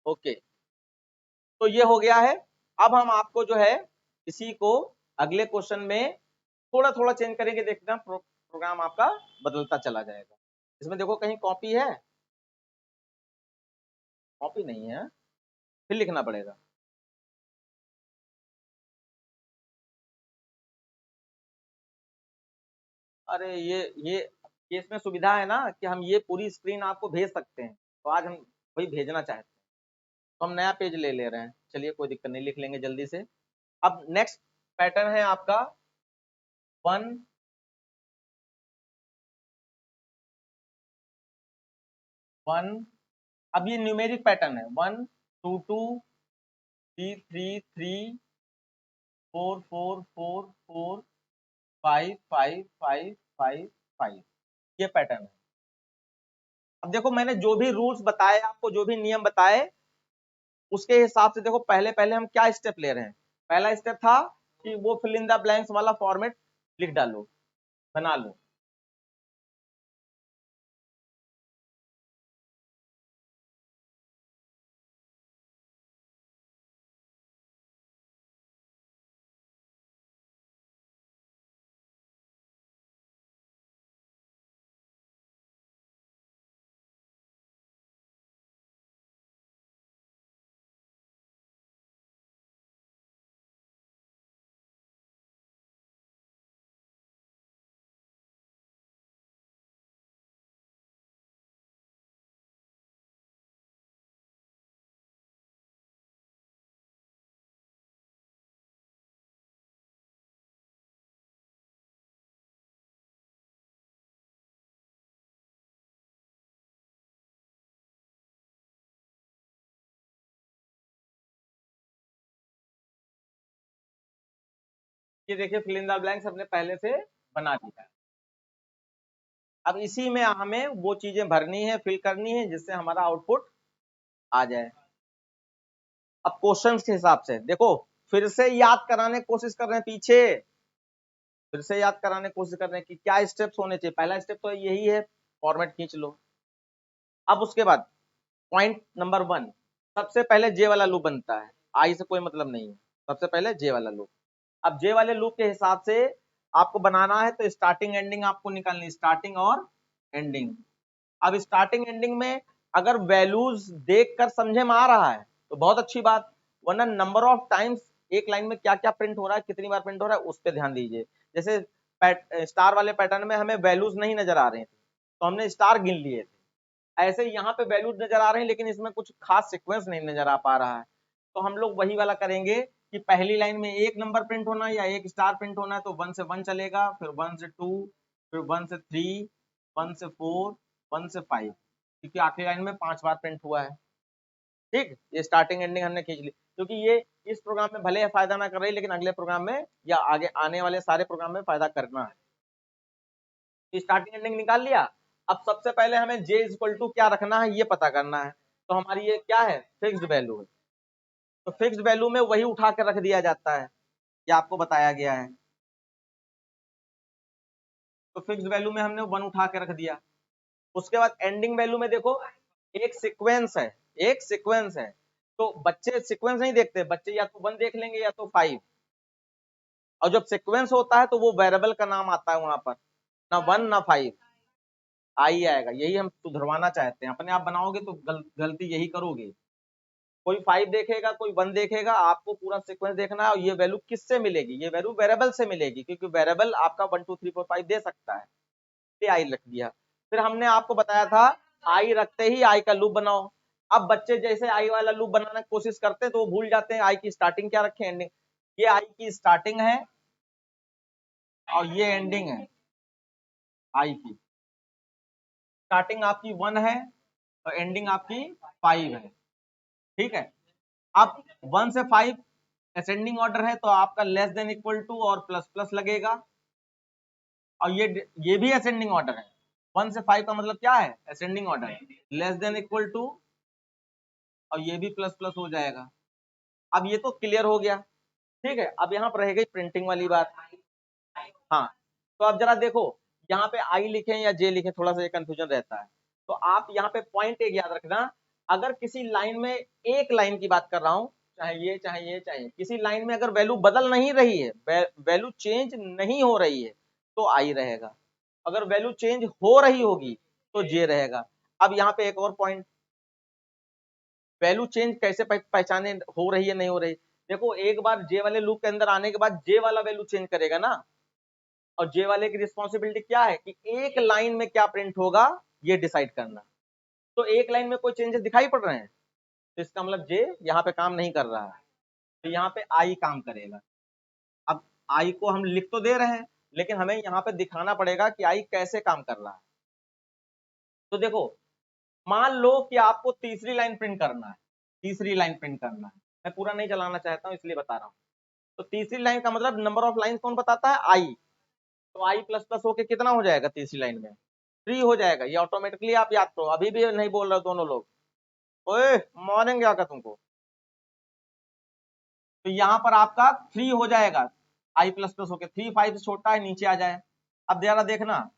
ओके। तो ये हो गया है। अब हम आपको जो है इसी को अगले क्वेश्चन में थोड़ा थोड़ा चेंज करेंगे, देखना प्रोग्राम आपका बदलता चला जाएगा। इसमें देखो कहीं कॉपी है, कॉपी नहीं है, फिर लिखना पड़ेगा। अरे ये इसमें सुविधा है ना कि हम ये पूरी स्क्रीन आपको भेज सकते हैं, तो आज हम वही भेजना चाहते हैं, तो हम नया पेज ले ले रहे हैं। चलिए कोई दिक्कत नहीं, लिख लेंगे जल्दी से। अब नेक्स्ट पैटर्न है आपका 1 1। अब ये न्यूमेरिक पैटर्न है, 1 2 2 3 3 3 4 4 4 4 5 5 5 5 5, ये पैटर्न है। अब देखो मैंने जो भी रूल्स बताए आपको, जो भी नियम बताए, उसके हिसाब से देखो पहले पहले हम क्या स्टेप ले रहे हैं। पहला स्टेप था कि वो फिल इन द ब्लैंक्स वाला फॉर्मेट लिख डालो, बना लो। ये देखिए फिल इन द ब्लैंक्स हमने पहले से बना दिया है। अब इसी में हमें वो चीजें भरनी है, फिल करनी है, जिससे हमारा आउटपुट आ जाए। अब क्वेश्चंस के हिसाब से देखो, फिर से याद कराने की कोशिश कर रहे हैं पीछे, फिर से याद कराने की कोशिश कर रहे हैं कि क्या स्टेप्स होने चाहिए। पहला स्टेप तो यही है, फॉर्मेट खींच लो। अब उसके बाद पॉइंट नंबर 1, सबसे पहले जे वाला लूप बनता है, आई से कोई मतलब नहीं है, सबसे पहले जे वाला लूप। अब जे वाले लूप के हिसाब से आपको बनाना है तो स्टार्टिंग एंडिंग आपको निकालनी, स्टार्टिंग और एंडिंग। अब स्टार्टिंग एंडिंग में अगर वैल्यूज देखकर समझे में आ रहा है तो बहुत अच्छी बात, वरना नंबर ऑफ टाइम्स एक लाइन में क्या क्या प्रिंट हो रहा है, कितनी बार प्रिंट हो रहा है, उस पर ध्यान दीजिए। जैसे स्टार वाले पैटर्न में हमें वैल्यूज नहीं नजर आ रहे थे तो हमने स्टार गिन लिए थे, ऐसे यहाँ पे वैल्यूज नजर आ रहे हैं लेकिन इसमें कुछ खास सीक्वेंस नहीं नजर आ पा रहा है, तो हम लोग वही वाला करेंगे कि पहली लाइन में एक नंबर प्रिंट होना है या एक स्टार प्रिंट होना है तो 1 से 1 चलेगा, फिर 1 से 2, फिर 1 से 3, 1 से 4, 1 से 5, क्योंकि आखिरी लाइन में 5 बार प्रिंट हुआ है। ठीक, ये स्टार्टिंग एंडिंग हमने खींच ली, क्योंकि ये इस प्रोग्राम में भले फायदा ना कर रही लेकिन अगले प्रोग्राम में या आगे आने वाले सारे प्रोग्राम में फायदा करना है। स्टार्टिंग एंडिंग निकाल लिया। अब सबसे पहले हमें j इक्वल टू क्या रखना है ये पता करना है, तो हमारी ये क्या है, फिक्स्ड वैल्यू है, तो फिक्स्ड वैल्यू में वही उठा कर रख दिया जाता है, ये आपको बताया गया है। तो फिक्स्ड वैल्यू में हमने 1 उठा के रख दिया। उसके बाद एंडिंग वैल्यू में देखो एक सीक्वेंस है, एक सीक्वेंस है, तो बच्चे सीक्वेंस नहीं देखते, बच्चे या तो 1 देख लेंगे या तो 5, और जब सीक्वेंस होता है तो वो वेरिएबल का नाम आता है वहां पर, ना 1 ना 5, आई आएगा। यही हम सुधरवाना चाहते हैं, अपने आप बनाओगे तो गलती यही करोगे, कोई 5 देखेगा कोई 1 देखेगा, आपको पूरा सीक्वेंस देखना है। और ये वैल्यू किससे मिलेगी, ये वैल्यू वेरिएबल से मिलेगी, क्योंकि वेरिएबल आपका 1 2 3 4 5 दे सकता है, ये आई रख दिया। फिर हमने आपको बताया था आई रखते ही आई का लूप बनाओ। अब बच्चे जैसे आई वाला लूप बनाने की कोशिश करते हैं तो वो भूल जाते हैं आई की स्टार्टिंग क्या रखें, एंडिंग। ये आई की स्टार्टिंग है और ये एंडिंग है, आई की स्टार्टिंग आपकी 1 है और एंडिंग आपकी 5 है। ठीक है, अब 1 से 5 असेंडिंग ऑर्डर है तो आपका लेस देन इक्वल टू और प्लस प्लस लगेगा, और ये भी असेंडिंग ऑर्डर है। 1 से 5 का मतलब क्या है, ascending order, less than equal to और ये भी प्लस प्लस हो जाएगा। अब ये तो क्लियर हो गया। ठीक है, अब यहाँ पर रह गई प्रिंटिंग वाली बात। हाँ, तो अब जरा देखो यहाँ पे आई लिखें या जे लिखें, थोड़ा सा ये कंफ्यूजन रहता है, तो आप यहाँ पे पॉइंट एक याद रखना, अगर किसी लाइन में, एक लाइन की बात कर रहा हूं, चाहे ये चाहे ये चाहे ये, किसी लाइन में अगर वैल्यू बदल नहीं रही है, वैल्यू चेंज नहीं हो रही है तो आई रहेगा, अगर वैल्यू चेंज हो रही होगी तो जे रहेगा। अब यहाँ पे एक और पॉइंट, वैल्यू चेंज कैसे पहचाने हो रही है नहीं हो रही, देखो एक बार जे वाले लूप के अंदर आने के बाद जे वाला वैल्यू चेंज करेगा ना, और जे वाले की रिस्पॉन्सिबिलिटी क्या है कि एक लाइन में क्या प्रिंट होगा ये डिसाइड करना। तो एक लाइन में कोई चेंजेस दिखाई पड़ रहे हैं तो इसका मतलब जे यहाँ पे काम नहीं कर रहा है, तो यहाँ पे आई काम करेगा। अब आई को हम लिख तो दे रहे हैं लेकिन हमें यहाँ पे दिखाना पड़ेगा कि आई कैसे काम कर रहा है। तो देखो मान लो कि आपको तीसरी लाइन प्रिंट करना है, तीसरी लाइन प्रिंट करना है, मैं पूरा नहीं चलाना चाहता हूँ इसलिए बता रहा हूँ। तो तीसरी लाइन का मतलब नंबर ऑफ लाइन कौन बताता है, आई, तो आई प्लस प्लस होके कितना हो जाएगा तीसरी लाइन में, 3 हो जाएगा, ये ऑटोमेटिकली आप याद करो। अभी भी नहीं बोल रहे हो दोनों लोग, ओए मारेंगे आकर तुमको। तो यहाँ पर आपका 3 हो जाएगा, आई प्लस प्लस होके 3 5 से छोटा है नीचे आ जाए। अब जरा देखना,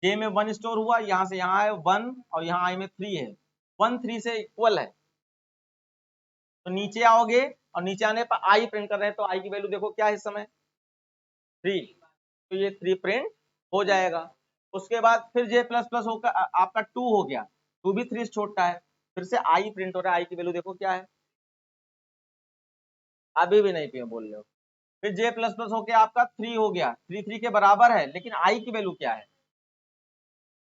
जे में 1 स्टोर हुआ, यहाँ से यहाँ है 1 और यहाँ आई में 3 है, 1 3 से इक्वल है, तो नीचे आओगे और नीचे आने पर आई प्रिंट कर रहे हैं तो आई की वैल्यू देखो क्या है इस समय, 3, तो ये 3 प्रिंट हो जाएगा। उसके बाद फिर जे प्लस प्लस होकर आपका 2 हो गया, 2 भी 3 से छोटा है, फिर से आई प्रिंट हो रहा है, आई की वैल्यू देखो क्या है, अभी भी नहीं पे बोल रहे हो। फिर जे प्लस प्लस होके आपका 3 हो गया, 3 3 के बराबर है, लेकिन आई की वैल्यू क्या है।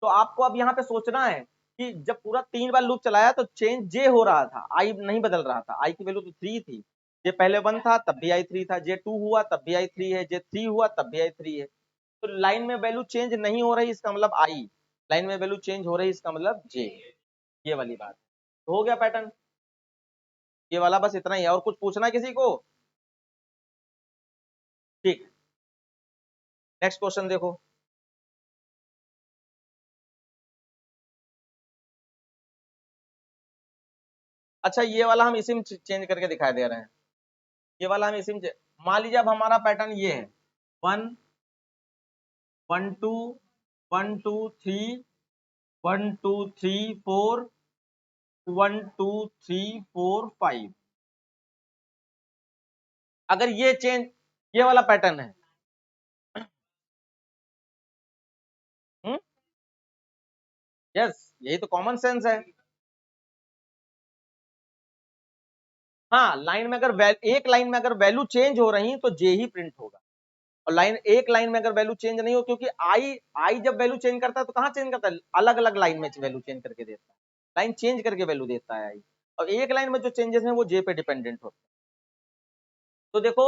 तो आपको अब यहाँ पे सोचना है कि जब पूरा 3 बार लूप चलाया तो चेंज जे हो रहा था, आई नहीं बदल रहा था, आई की वैल्यू तो 3 थी, जे पहले 1 था तब भी आई 3 था, जे 2 हुआ तब भी आई 3 है, जे 3 हुआ तब भी आई 3 है। तो लाइन में वैल्यू चेंज नहीं हो रही इसका मतलब आई, लाइन में वैल्यू चेंज हो रही इसका मतलब जे, ये वाली बात। तो हो गया पैटर्न ये वाला, बस इतना ही है। और कुछ पूछना है किसी को, ठीक, नेक्स्ट क्वेश्चन देखो। अच्छा ये वाला हम इसी में चेंज करके दिखाई दे रहे हैं, ये वाला हम इसी में मान लीजिए अब हमारा पैटर्न ये है 1 1 2 1 2 3 1 2 3 4 1 2 3 4 5। अगर ये चेंज, ये वाला पैटर्न है, यस यही तो कॉमन सेंस है। हाँ, लाइन में अगर एक लाइन में अगर वैल्यू चेंज हो रही तो जे ही प्रिंट होगा, और लाइन एक लाइन में अगर वैल्यू चेंज नहीं हो, क्योंकि आई आई जब वैल्यू चेंज करता है तो कहाँ चेंज करता है, अलग अलग लाइन में वैल्यू चेंज करके देता है, लाइन चेंज करके वैल्यू देता है आई, और एक लाइन में जो चेंजेस हैं वो जे पे डिपेंडेंट होते हैं। तो देखो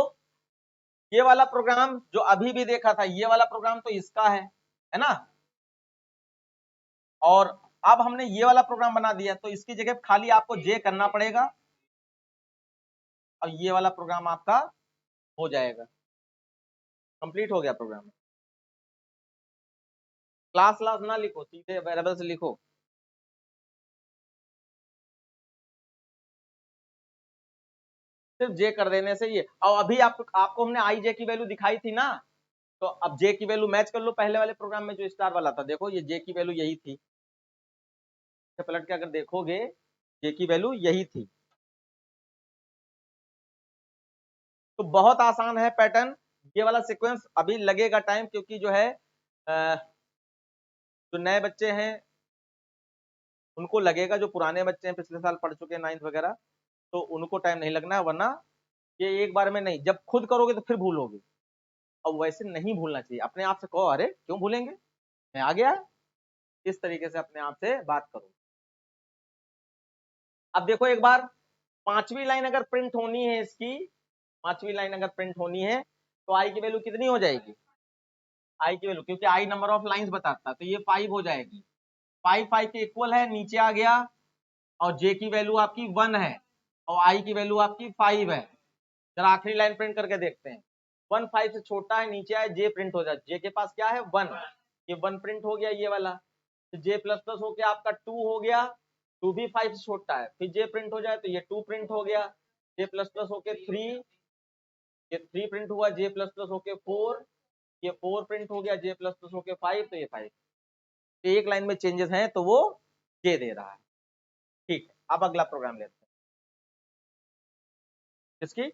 ये वाला प्रोग्राम जो अभी भी देखा था, ये वाला प्रोग्राम तो इसका है ना, और अब हमने ये वाला प्रोग्राम बना दिया, तो इसकी जगह खाली आपको जे करना पड़ेगा और ये वाला प्रोग्राम आपका हो जाएगा, कंप्लीट हो गया प्रोग्राम। क्लास ना लिखो, सीधे वेरिएबल से लिखो। सिर्फ जे कर देने से ये, और अभी आपको हमने आई जे की वैल्यू दिखाई थी ना, तो अब जे की वैल्यू मैच कर लो पहले वाले प्रोग्राम में जो स्टार वाला था, देखो ये जे की वैल्यू यही थी, पलट के अगर देखोगे जे की वैल्यू यही थी। तो बहुत आसान है पैटर्न, ये वाला सीक्वेंस अभी लगेगा टाइम, क्योंकि जो है जो नए बच्चे हैं उनको लगेगा, जो पुराने बच्चे हैं पिछले साल पढ़ चुके हैं 9th वगैरह, तो उनको टाइम नहीं लगना है, वरना ये एक बार में नहीं, जब खुद करोगे तो फिर भूलोगे, और वैसे नहीं भूलना चाहिए, अपने आप से कहो अरे क्यों भूलेंगे, मैं आ गया, इस तरीके से अपने आप से बात करो। अब देखो एक बार पांचवी लाइन अगर प्रिंट होनी है इसकी, पांचवी लाइन अगर प्रिंट होनी है तो आई की वैल्यू कितनी हो जाएगी, आई की वैल्यू, क्योंकि आई नंबर ऑफ लाइंस बताता है, तो ये 5 हो जाएगी, 5 के इक्वल है, नीचे आ गया, और जे की वैल्यू आपकी 1 है और आई की वैल्यू आपकी 5 है। जरा आखिरी लाइन प्रिंट करके देखते हैं, 1 5 से छोटा है, नीचे आए, जे प्रिंट हो जाए, जे के पास क्या है 1, ये 1 प्रिंट हो गया ये वाला, तो जे प्लस प्लस होके आपका 2 हो गया, 2 भी 5 से छोटा है, फिर जे प्रिंट हो जाए तो ये 2 प्रिंट हो गया, जे प्लस प्लस होके 3, ये 3 प्रिंट हुआ, जे प्लस प्लस होके 4, ये 4 प्रिंट हो गया, जे प्लस प्लस होके 5, तो ये 5, एक लाइन में चेंजेस हैं तो वो जे दे रहा है। ठीक है, अब अगला प्रोग्राम लेते हैं, इसकी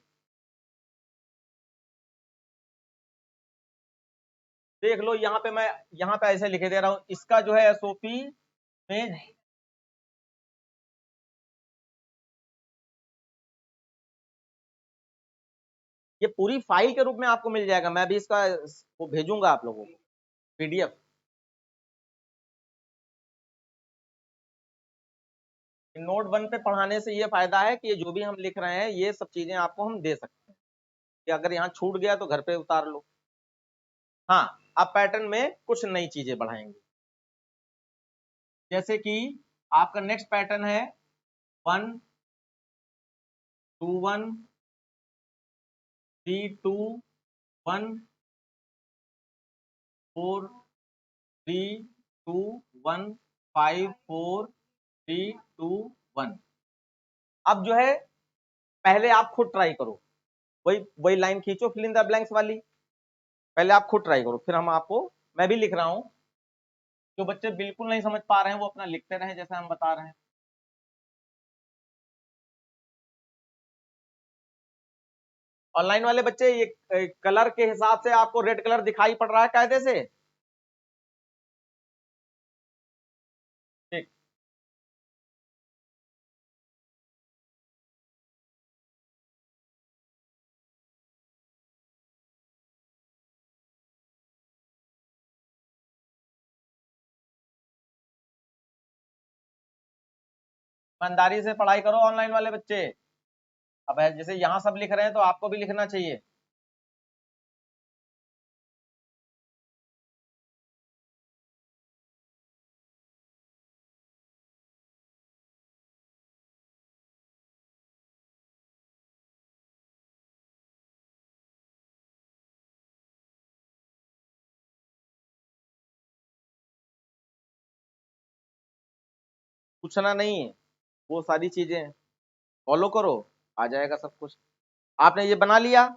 देख लो, यहाँ पे मैं यहाँ पे ऐसे लिखे दे रहा हूं, इसका जो है एसओपी में ये पूरी फाइल के रूप में आपको मिल जाएगा, मैं भी इसका वो भेजूंगा आप लोगों को पीडीएफ। नोट 1 पे पढ़ाने से ये फायदा है कि ये जो भी हम लिख रहे हैं ये सब चीजें आपको हम दे सकते हैं, कि अगर यहाँ छूट गया तो घर पे उतार लो। हाँ, अब पैटर्न में कुछ नई चीजें बढ़ाएंगे, जैसे कि आपका नेक्स्ट पैटर्न है 1 2 1 3 2 1 4 3 2 1 5 4 3 2 1। अब जो है पहले आप खुद ट्राई करो, वही वही लाइन खींचो फिल इन द ब्लैंक्स वाली, पहले आप खुद ट्राई करो, फिर हम आपको, मैं भी लिख रहा हूं, जो बच्चे बिल्कुल नहीं समझ पा रहे हैं वो अपना लिखते रहे जैसे हम बता रहे हैं। ऑनलाइन वाले बच्चे ये कलर के हिसाब से आपको रेड कलर दिखाई पड़ रहा है कायदे से, ठीक। ईमानदारी से पढ़ाई करो ऑनलाइन वाले बच्चे, अब जैसे यहाँ सब लिख रहे हैं तो आपको भी लिखना चाहिए। पूछना नहीं है, वो सारी चीजें फॉलो करो, आ जाएगा सब कुछ। आपने ये बना लिया,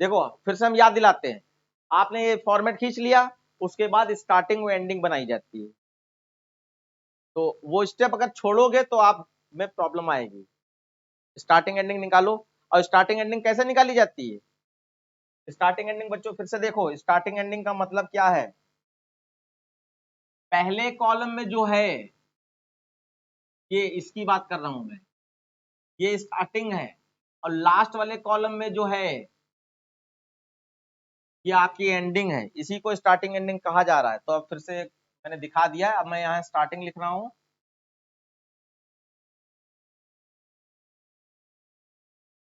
देखो फिर से हम याद दिलाते हैं, आपने ये फॉर्मेट खींच लिया, उसके बाद स्टार्टिंग और एंडिंग बनाई जाती है। तो वो स्टेप अगर छोड़ोगे तो आप में प्रॉब्लम आएगी। स्टार्टिंग एंडिंग निकालो, और स्टार्टिंग एंडिंग कैसे निकाली जाती है? स्टार्टिंग एंडिंग बच्चों फिर से देखो, स्टार्टिंग एंडिंग का मतलब क्या है? पहले कॉलम में जो है, ये इसकी बात कर रहा हूं मैं, ये स्टार्टिंग है, और लास्ट वाले कॉलम में जो है ये आपकी एंडिंग है, इसी को स्टार्टिंग एंडिंग कहा जा रहा है। तो अब फिर से मैंने दिखा दिया है, अब मैं यहाँ स्टार्टिंग लिख रहा हूँ,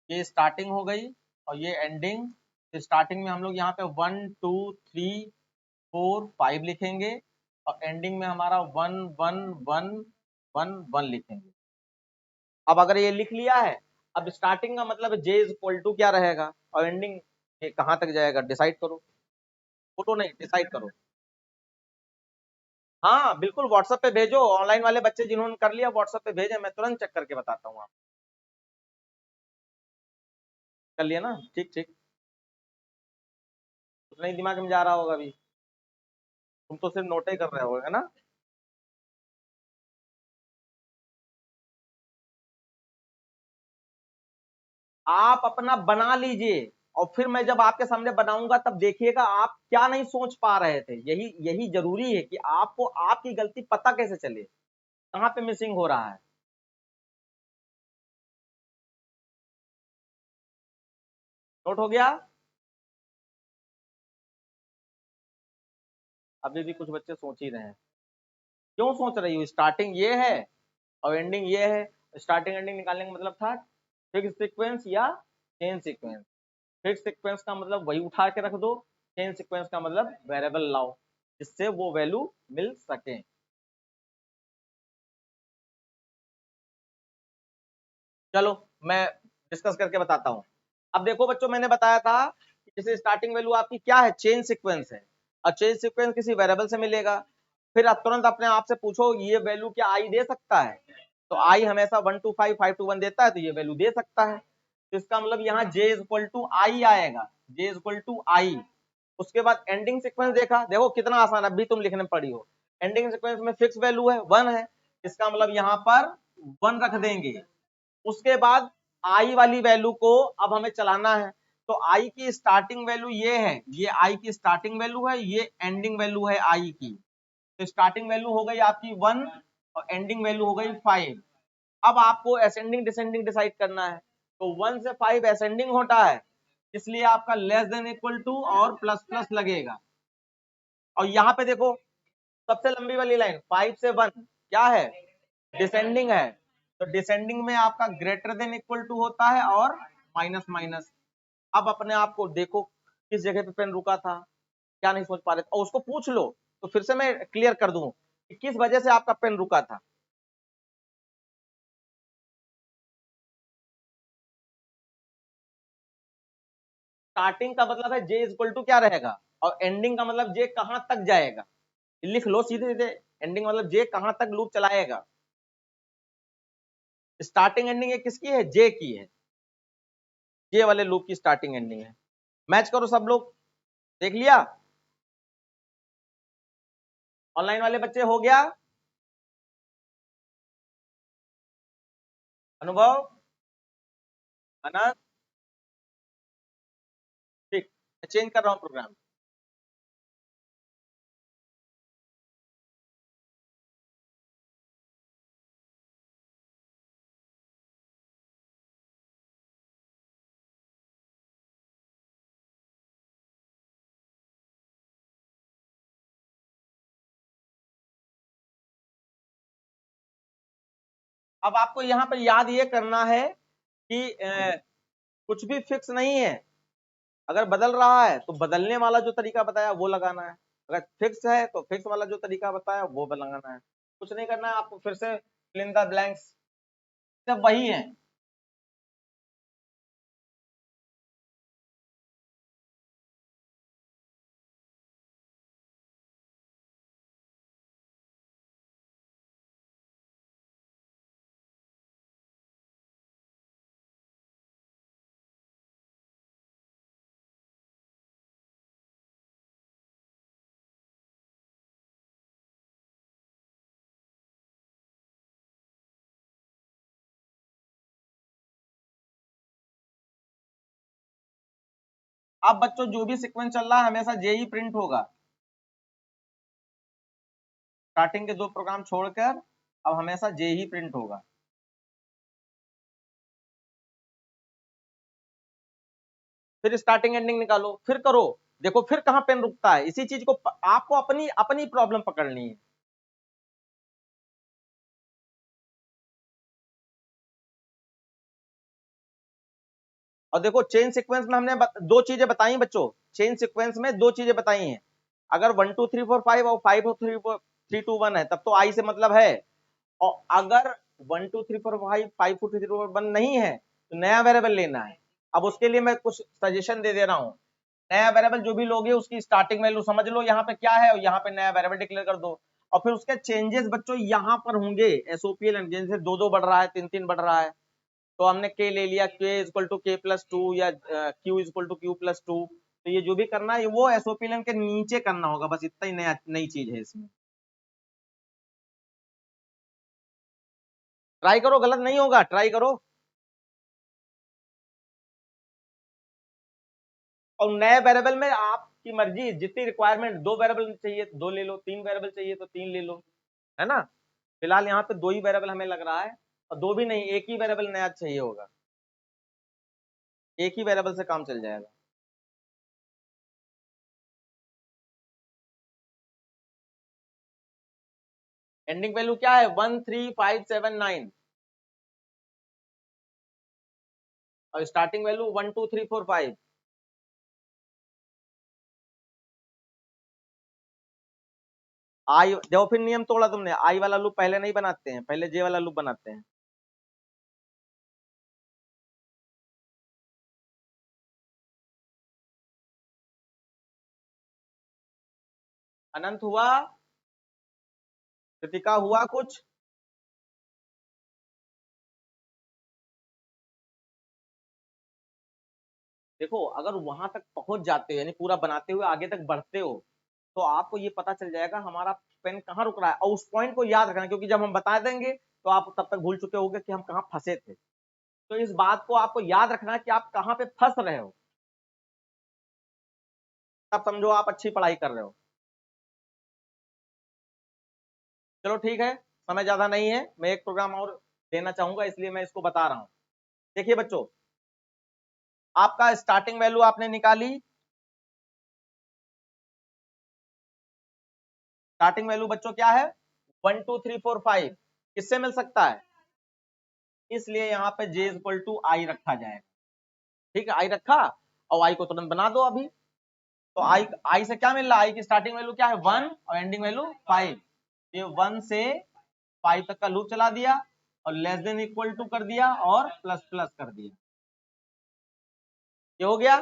ये स्टार्टिंग हो गई और ये एंडिंग। स्टार्टिंग में हम लोग यहाँ पे 1 2 3 4 5 लिखेंगे, और एंडिंग में हमारा 1 1 1 1 1 लिखेंगे। अब अगर ये लिख लिया है, अब स्टार्टिंग का मतलब जे इज इक्वल टू क्या रहेगा, और एंडिंग ये कहाँ तक जाएगा, डिसाइड करो। फोटो नहीं, डिसाइड करो। हाँ बिल्कुल, व्हाट्सएप पे भेजो, ऑनलाइन वाले बच्चे जिन्होंने कर लिया व्हाट्सएप पे भेजे, मैं तुरंत चेक करके बताता हूँ। आप कर लिया ना, ठीक ठीक, उतना ही दिमाग में जा रहा होगा अभी, तुम तो सिर्फ नोट ही कर रहे होगे ना। आप अपना बना लीजिए, और फिर मैं जब आपके सामने बनाऊंगा तब देखिएगा आप क्या नहीं सोच पा रहे थे। यही यही जरूरी है कि आपको आपकी गलती पता कैसे चले, कहाँ पे मिसिंग हो रहा है। नोट हो गया? अभी भी कुछ बच्चे सोच ही रहे हैं। क्यों सोच रही हो? स्टार्टिंग ये है और एंडिंग ये है। स्टार्टिंग एंडिंग निकालने का मतलब था फिक्स सीक्वेंस या चेन सीक्वेंस। फिक्स सीक्वेंस का मतलब वही उठा के रख दो, चेन सीक्वेंस का मतलब वेरिएबल लाओ जिससे वो वैल्यू मिल सके। चलो मैं डिस्कस करके बताता हूँ। अब देखो बच्चों, मैंने बताया था कि जैसे स्टार्टिंग वैल्यू आपकी क्या है, चेन सीक्वेंस है, और चेन सीक्वेंस किसी वेरिएबल से मिलेगा। फिर आप तुरंत अपने आप से पूछो ये वैल्यू क्या आई दे सकता है? तो आई हमेशा 1 to 5 5 to 1 देता है, तो ये वैल्यू दे सकता है। तो इसका मतलब यहाँ j इज इक्वल टू आई आएगा, j इज इक्वल टू आई। उसके बाद एंडिंग सीक्वेंस देखा, देखो कितना आसान, अभी तुम लिखने में पड़ी हो। एंडिंग सीक्वेंस में फिक्स वैल्यू है 1 है, इसका मतलब यहाँ पर 1 रख देंगे। उसके बाद आई वाली वैल्यू को अब हमें चलाना है। तो आई की स्टार्टिंग वैल्यू ये है, ये आई की स्टार्टिंग वैल्यू है, ये एंडिंग वैल्यू है आई की। तो स्टार्टिंग वैल्यू हो गई आपकी 1 और एंडिंग वैल्यू हो गई 5। अब आपको असेंडिंग डिसेंडिंग डिसाइड करना है। तो 1 से 5 असेंडिंग होता है, इसलिए आपका लेस देन इक्वल टू और प्लस प्लस लगेगा। और यहाँ पे देखो सबसे लंबी वाली लाइन 5 से 1 क्या है, डिसेंडिंग है। तो डिसेंडिंग में आपका ग्रेटर देन इक्वल टू होता है और माइनस माइनस। अब अपने आप को देखो किस जगह पे पेन रुका था, क्या नहीं सोच पा रहे थे, और उसको पूछ लो तो फिर से मैं क्लियर कर दूं कि किस वजह से आपका पेन रुका था। स्टार्टिंग का मतलब है जे इक्वल टू क्या रहेगा, और एंडिंग का मतलब जे कहां तक जाएगा। लिख लो सीधे सीधे, एंडिंग मतलब जे कहां तक लूप चलाएगा। स्टार्टिंग एंडिंग ये किसकी है, जे की है, जे वाले लूप की स्टार्टिंग एंडिंग है। मैच करो सब लोग, देख लिया? ऑनलाइन वाले बच्चे हो गया अनुभव? अनंत? ठीक, मैं चेंज कर रहा हूं प्रोग्राम। अब आपको यहाँ पर याद ये करना है कि कुछ भी फिक्स नहीं है। अगर बदल रहा है तो बदलने वाला जो तरीका बताया वो लगाना है, अगर फिक्स है तो फिक्स वाला जो तरीका बताया वो लगाना है। कुछ नहीं करना है आपको, फिर से फिल इन द ब्लैंक्स, सब वही है। अब बच्चों जो भी सीक्वेंस चल रहा है हमेशा जे ही प्रिंट होगा, स्टार्टिंग के 2 प्रोग्राम छोड़कर अब हमेशा जे ही प्रिंट होगा। फिर स्टार्टिंग एंडिंग निकालो, फिर करो, देखो फिर कहां पेन रुकता है। इसी चीज को आपको अपनी अपनी प्रॉब्लम पकड़नी है। और देखो चेन सीक्वेंस में हमने दो चीजें बताई बच्चों, चेन सीक्वेंस में 2 चीजें बताई हैं। अगर 1 2 3 4 5 और 5 4 3 4 3 2 1 है तब तो आई से मतलब है। और अगर 1 2 3 4 5 5 4 3 2 1 नहीं है तो नया वेरिएबल लेना है। अब उसके लिए मैं कुछ सजेशन दे रहा हूं। नया वेरिएबल जो भी लोगे उसकी स्टार्टिंग वैल्यू समझ लो यहाँ पे क्या है और यहाँ पे नया वेरिएबल डिक्लेयर कर दो। और फिर उसके चेंजेस बच्चों यहाँ पर होंगे एसओपीएल, जैसे 2 2 बढ़ रहा है, 3 3 बढ़ रहा है, तो हमने के ले लिया, के इक्वल टू के प्लस 2 या Q equal to Q plus 2। तो ये जो भी करना है वो एसओपीएल के नीचे करना होगा, बस इतना ही नया नई चीज है इसमें। ट्राई करो, गलत नहीं होगा, ट्राई करो। और नए वेरिएबल में आपकी मर्जी, जितनी रिक्वायरमेंट, 2 वेरिएबल चाहिए 2 ले लो, 3 वेरिएबल चाहिए तो 3 ले लो, है ना। फिलहाल यहाँ पे 2 ही वेरिएबल हमें लग रहा है, और 2 भी नहीं, एक ही वेरिएबल नया चाहिए होगा, एक ही वेरिएबल से काम चल जाएगा। एंडिंग वैल्यू क्या है 1 3 5 7 9 और स्टार्टिंग वैल्यू 1 2 3 4 5। आई देखो, फिर नियम तोड़ा तुमने, आई वाला लूप पहले नहीं बनाते हैं, पहले जे वाला लूप बनाते हैं। अनंत हुआ, कृतिका हुआ कुछ? देखो अगर वहां तक पहुंच जाते हो, यानी पूरा बनाते हुए आगे तक बढ़ते हो, तो आपको ये पता चल जाएगा हमारा पेन कहाँ रुक रहा है, और उस पॉइंट को याद रखना, क्योंकि जब हम बता देंगे तो आप तब तक भूल चुके होंगे कि हम कहाँ फंसे थे। तो इस बात को आपको याद रखना कि आप कहाँ पे फंस रहे हो, तब समझो आप अच्छी पढ़ाई कर रहे हो। चलो ठीक है, समय ज्यादा नहीं है, मैं एक प्रोग्राम और देना चाहूंगा इसलिए मैं इसको बता रहा हूं। देखिए बच्चों, आपका स्टार्टिंग वैल्यू आपने निकाली, स्टार्टिंग वैल्यू बच्चों क्या है 1 2 3 4 5, किससे मिल सकता है, इसलिए यहाँ पे जे इक्वल टू आई रखा जाएगा। ठीक है, आई रखा, और आई को तुरंत बना दो अभी। तो आई आई से क्या मिल रहा है, आई की स्टार्टिंग वैल्यू क्या है 1 और एंडिंग वैल्यू 5। ये 1 से 5 तक का लूप चला दिया और लेस देन इक्वल टू कर दिया और प्लस प्लस कर दिया, ये हो गया।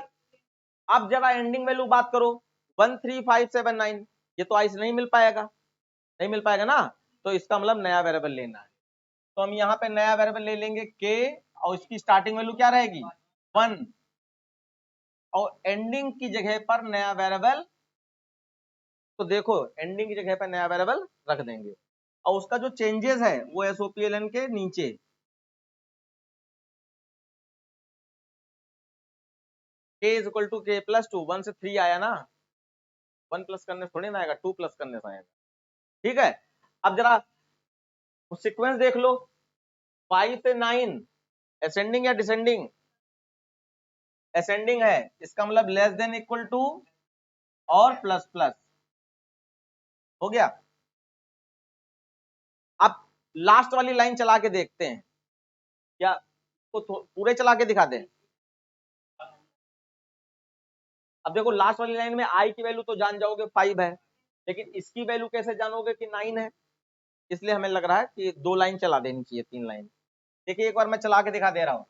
अब जरा एंडिंग वैल्यू बात करो 1 3 5 7 9, ये तो आई से नहीं मिल पाएगा, नहीं मिल पाएगा ना, तो इसका मतलब नया वेरिएबल लेना है। तो हम यहाँ पे नया वेरिएबल ले लेंगे के, और इसकी स्टार्टिंग वैल्यू क्या रहेगी 1, और एंडिंग की जगह पर नया वेरिएबल, तो देखो एंडिंग की जगह पर नया वेरिएबल रख देंगे, और उसका जो चेंजेस है वो एसओपीएलएन के नीचे, के इज इक्वल टू के प्लस 2, 1 से 3 आया ना, 1 प्लस करने से थोड़ी ना आएगा, 2 प्लस करने से आएगा। ठीक है, अब जरा सीक्वेंस देख लो, 5 से 9 असेंडिंग या डिसेंडिंग, असेंडिंग है, इसका मतलब लेस देन इक्वल टू और प्लस प्लस, हो गया। अब लास्ट वाली लाइन चला के देखते हैं, क्या तो पूरे चला के दिखा दें। अब देखो लास्ट वाली लाइन में आई की वैल्यू तो जान जाओगे 5 है, लेकिन इसकी वैल्यू कैसे जानोगे कि 9 है, इसलिए हमें लग रहा है कि 2 लाइन चला देनी चाहिए, 3 लाइन। देखिए एक बार मैं चला के दिखा दे रहा हूं,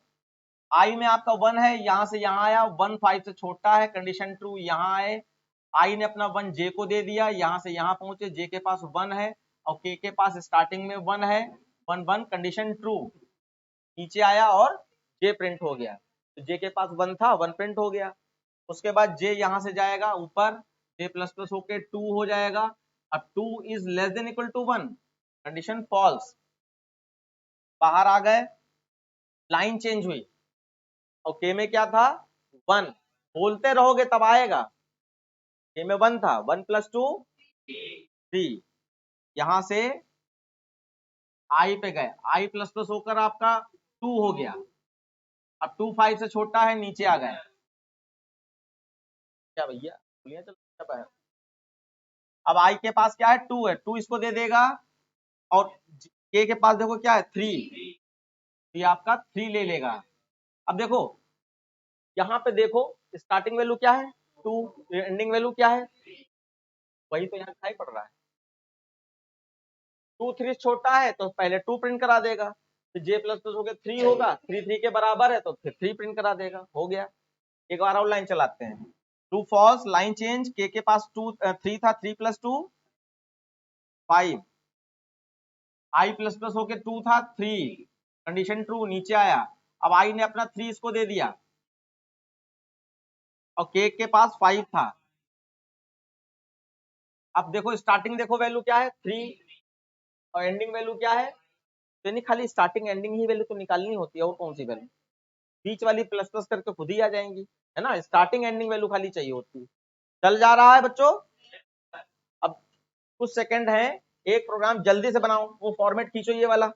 आई में आपका 1 है, यहां से यहां आया, 1 5 से छोटा है, कंडीशन ट्रू, यहां आए, आई ने अपना 1 जे को दे दिया, यहां से यहां पहुंचे, जे के पास 1 है और के पास स्टार्टिंग में 1 है, 1 1 कंडीशन ट्रू, नीचे आया और जे प्रिंट हो गया, तो जे के पास 1 था, 1 प्रिंट हो गया। उसके बाद जे यहां से जाएगा ऊपर, जे प्लस प्लस होके 2 हो जाएगा, अब 2 is less than equal to 1, condition false, बाहर आ गए, लाइन चेंज हुई, और के में क्या था 1, बोलते रहोगे तब आएगा। ए में 1 था, 1 + 2 3, यहां से आई पे गए, आई प्लस प्लस होकर आपका 2 हो गया। अब 2 5 से छोटा है, नीचे आ गए। क्या भैया बोलिए, चलो अब आई के पास क्या है, 2 है, 2 इसको दे देगा, और के पास देखो क्या है, 3, ये आपका 3 ले लेगा। अब देखो यहाँ पे देखो स्टार्टिंग वैल्यू क्या है 2, एंडिंग वैल्यू क्या है, वही तो यहाँ दिखाई पड़ रहा है। 2 3 छोटा है तो पहले 2 प्रिंट करा देगा, फिर जे प्लस प्लस हो गया 3 होगा, 3 3 के बराबर है तो फिर 3 प्रिंट करा देगा, हो गया। एक बार और लाइन चलाते हैं, ट्रू फॉल्स, लाइन चेंज, के पास 3 था, 3 + 2 5, आई प्लस प्लस होके 2 था 3, कंडीशन ट्रू, नीचे आया। अब आई ने अपना 3 इसको दे दिया, और के पास 5 था। अब देखो स्टार्टिंग देखो वैल्यू क्या है 3, और एंडिंग वैल्यू क्या है, तो नहीं खाली स्टार्टिंग एंडिंग ही वैल्यू तो निकालनी होती है, और कौन सी वैल्यू, बीच वाली प्लस प्लस करके खुद ही आ जाएंगी, है ना, स्टार्टिंग एंडिंग वैल्यू खाली चाहिए होती है। चल जा रहा है बच्चों। अब कुछ सेकंड है, एक प्रोग्राम जल्दी से बनाओ, वो फॉर्मेट खींचो ये वाला।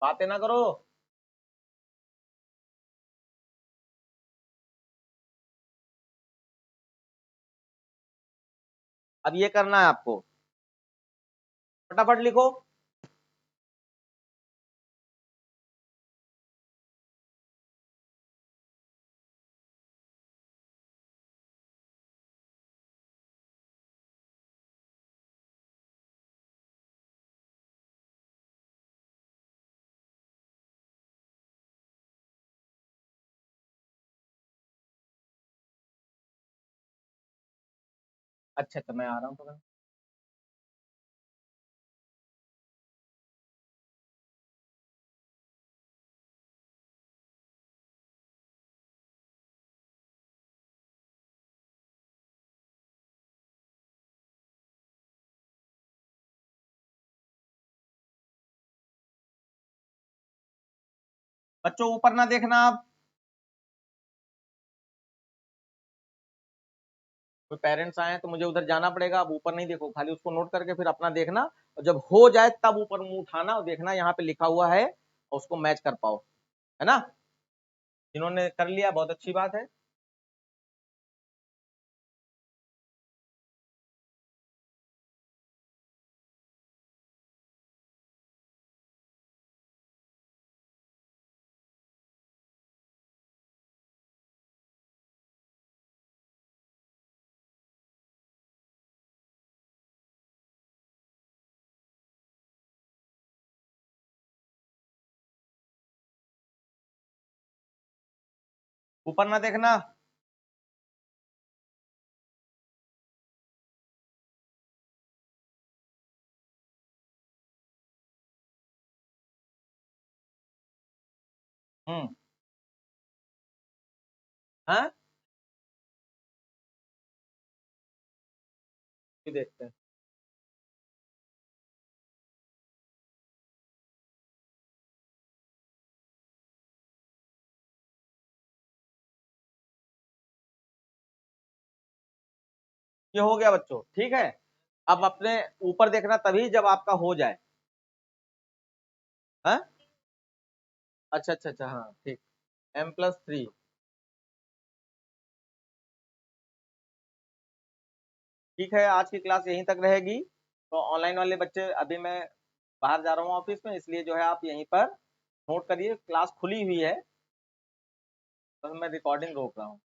बातें ना करो। अब ये करना है आपको, फटाफट लिखो। अच्छा तो मैं आ रहा हूँ तो। बच्चों ऊपर ना देखना आप, कोई पेरेंट्स आए तो मुझे उधर जाना पड़ेगा, आप ऊपर नहीं देखो, खाली उसको नोट करके फिर अपना देखना, और जब हो जाए तब ऊपर मुंह उठाना और देखना यहाँ पे लिखा हुआ है, और उसको मैच कर पाओ, है ना। जिन्होंने कर लिया बहुत अच्छी बात है। ऊपर ना देखना। हम्म। हाँ, देखते हैं। ये हो गया बच्चों, ठीक है। अब अपने ऊपर देखना तभी जब आपका हो जाए। हाँ, अच्छा अच्छा अच्छा, हाँ ठीक। m+3। ठीक है, आज की क्लास यहीं तक रहेगी, तो ऑनलाइन वाले बच्चे, अभी मैं बाहर जा रहा हूँ ऑफिस में, इसलिए जो है आप यहीं पर नोट करिए, क्लास खुली हुई है, तो मैं रिकॉर्डिंग रोक रहा हूँ।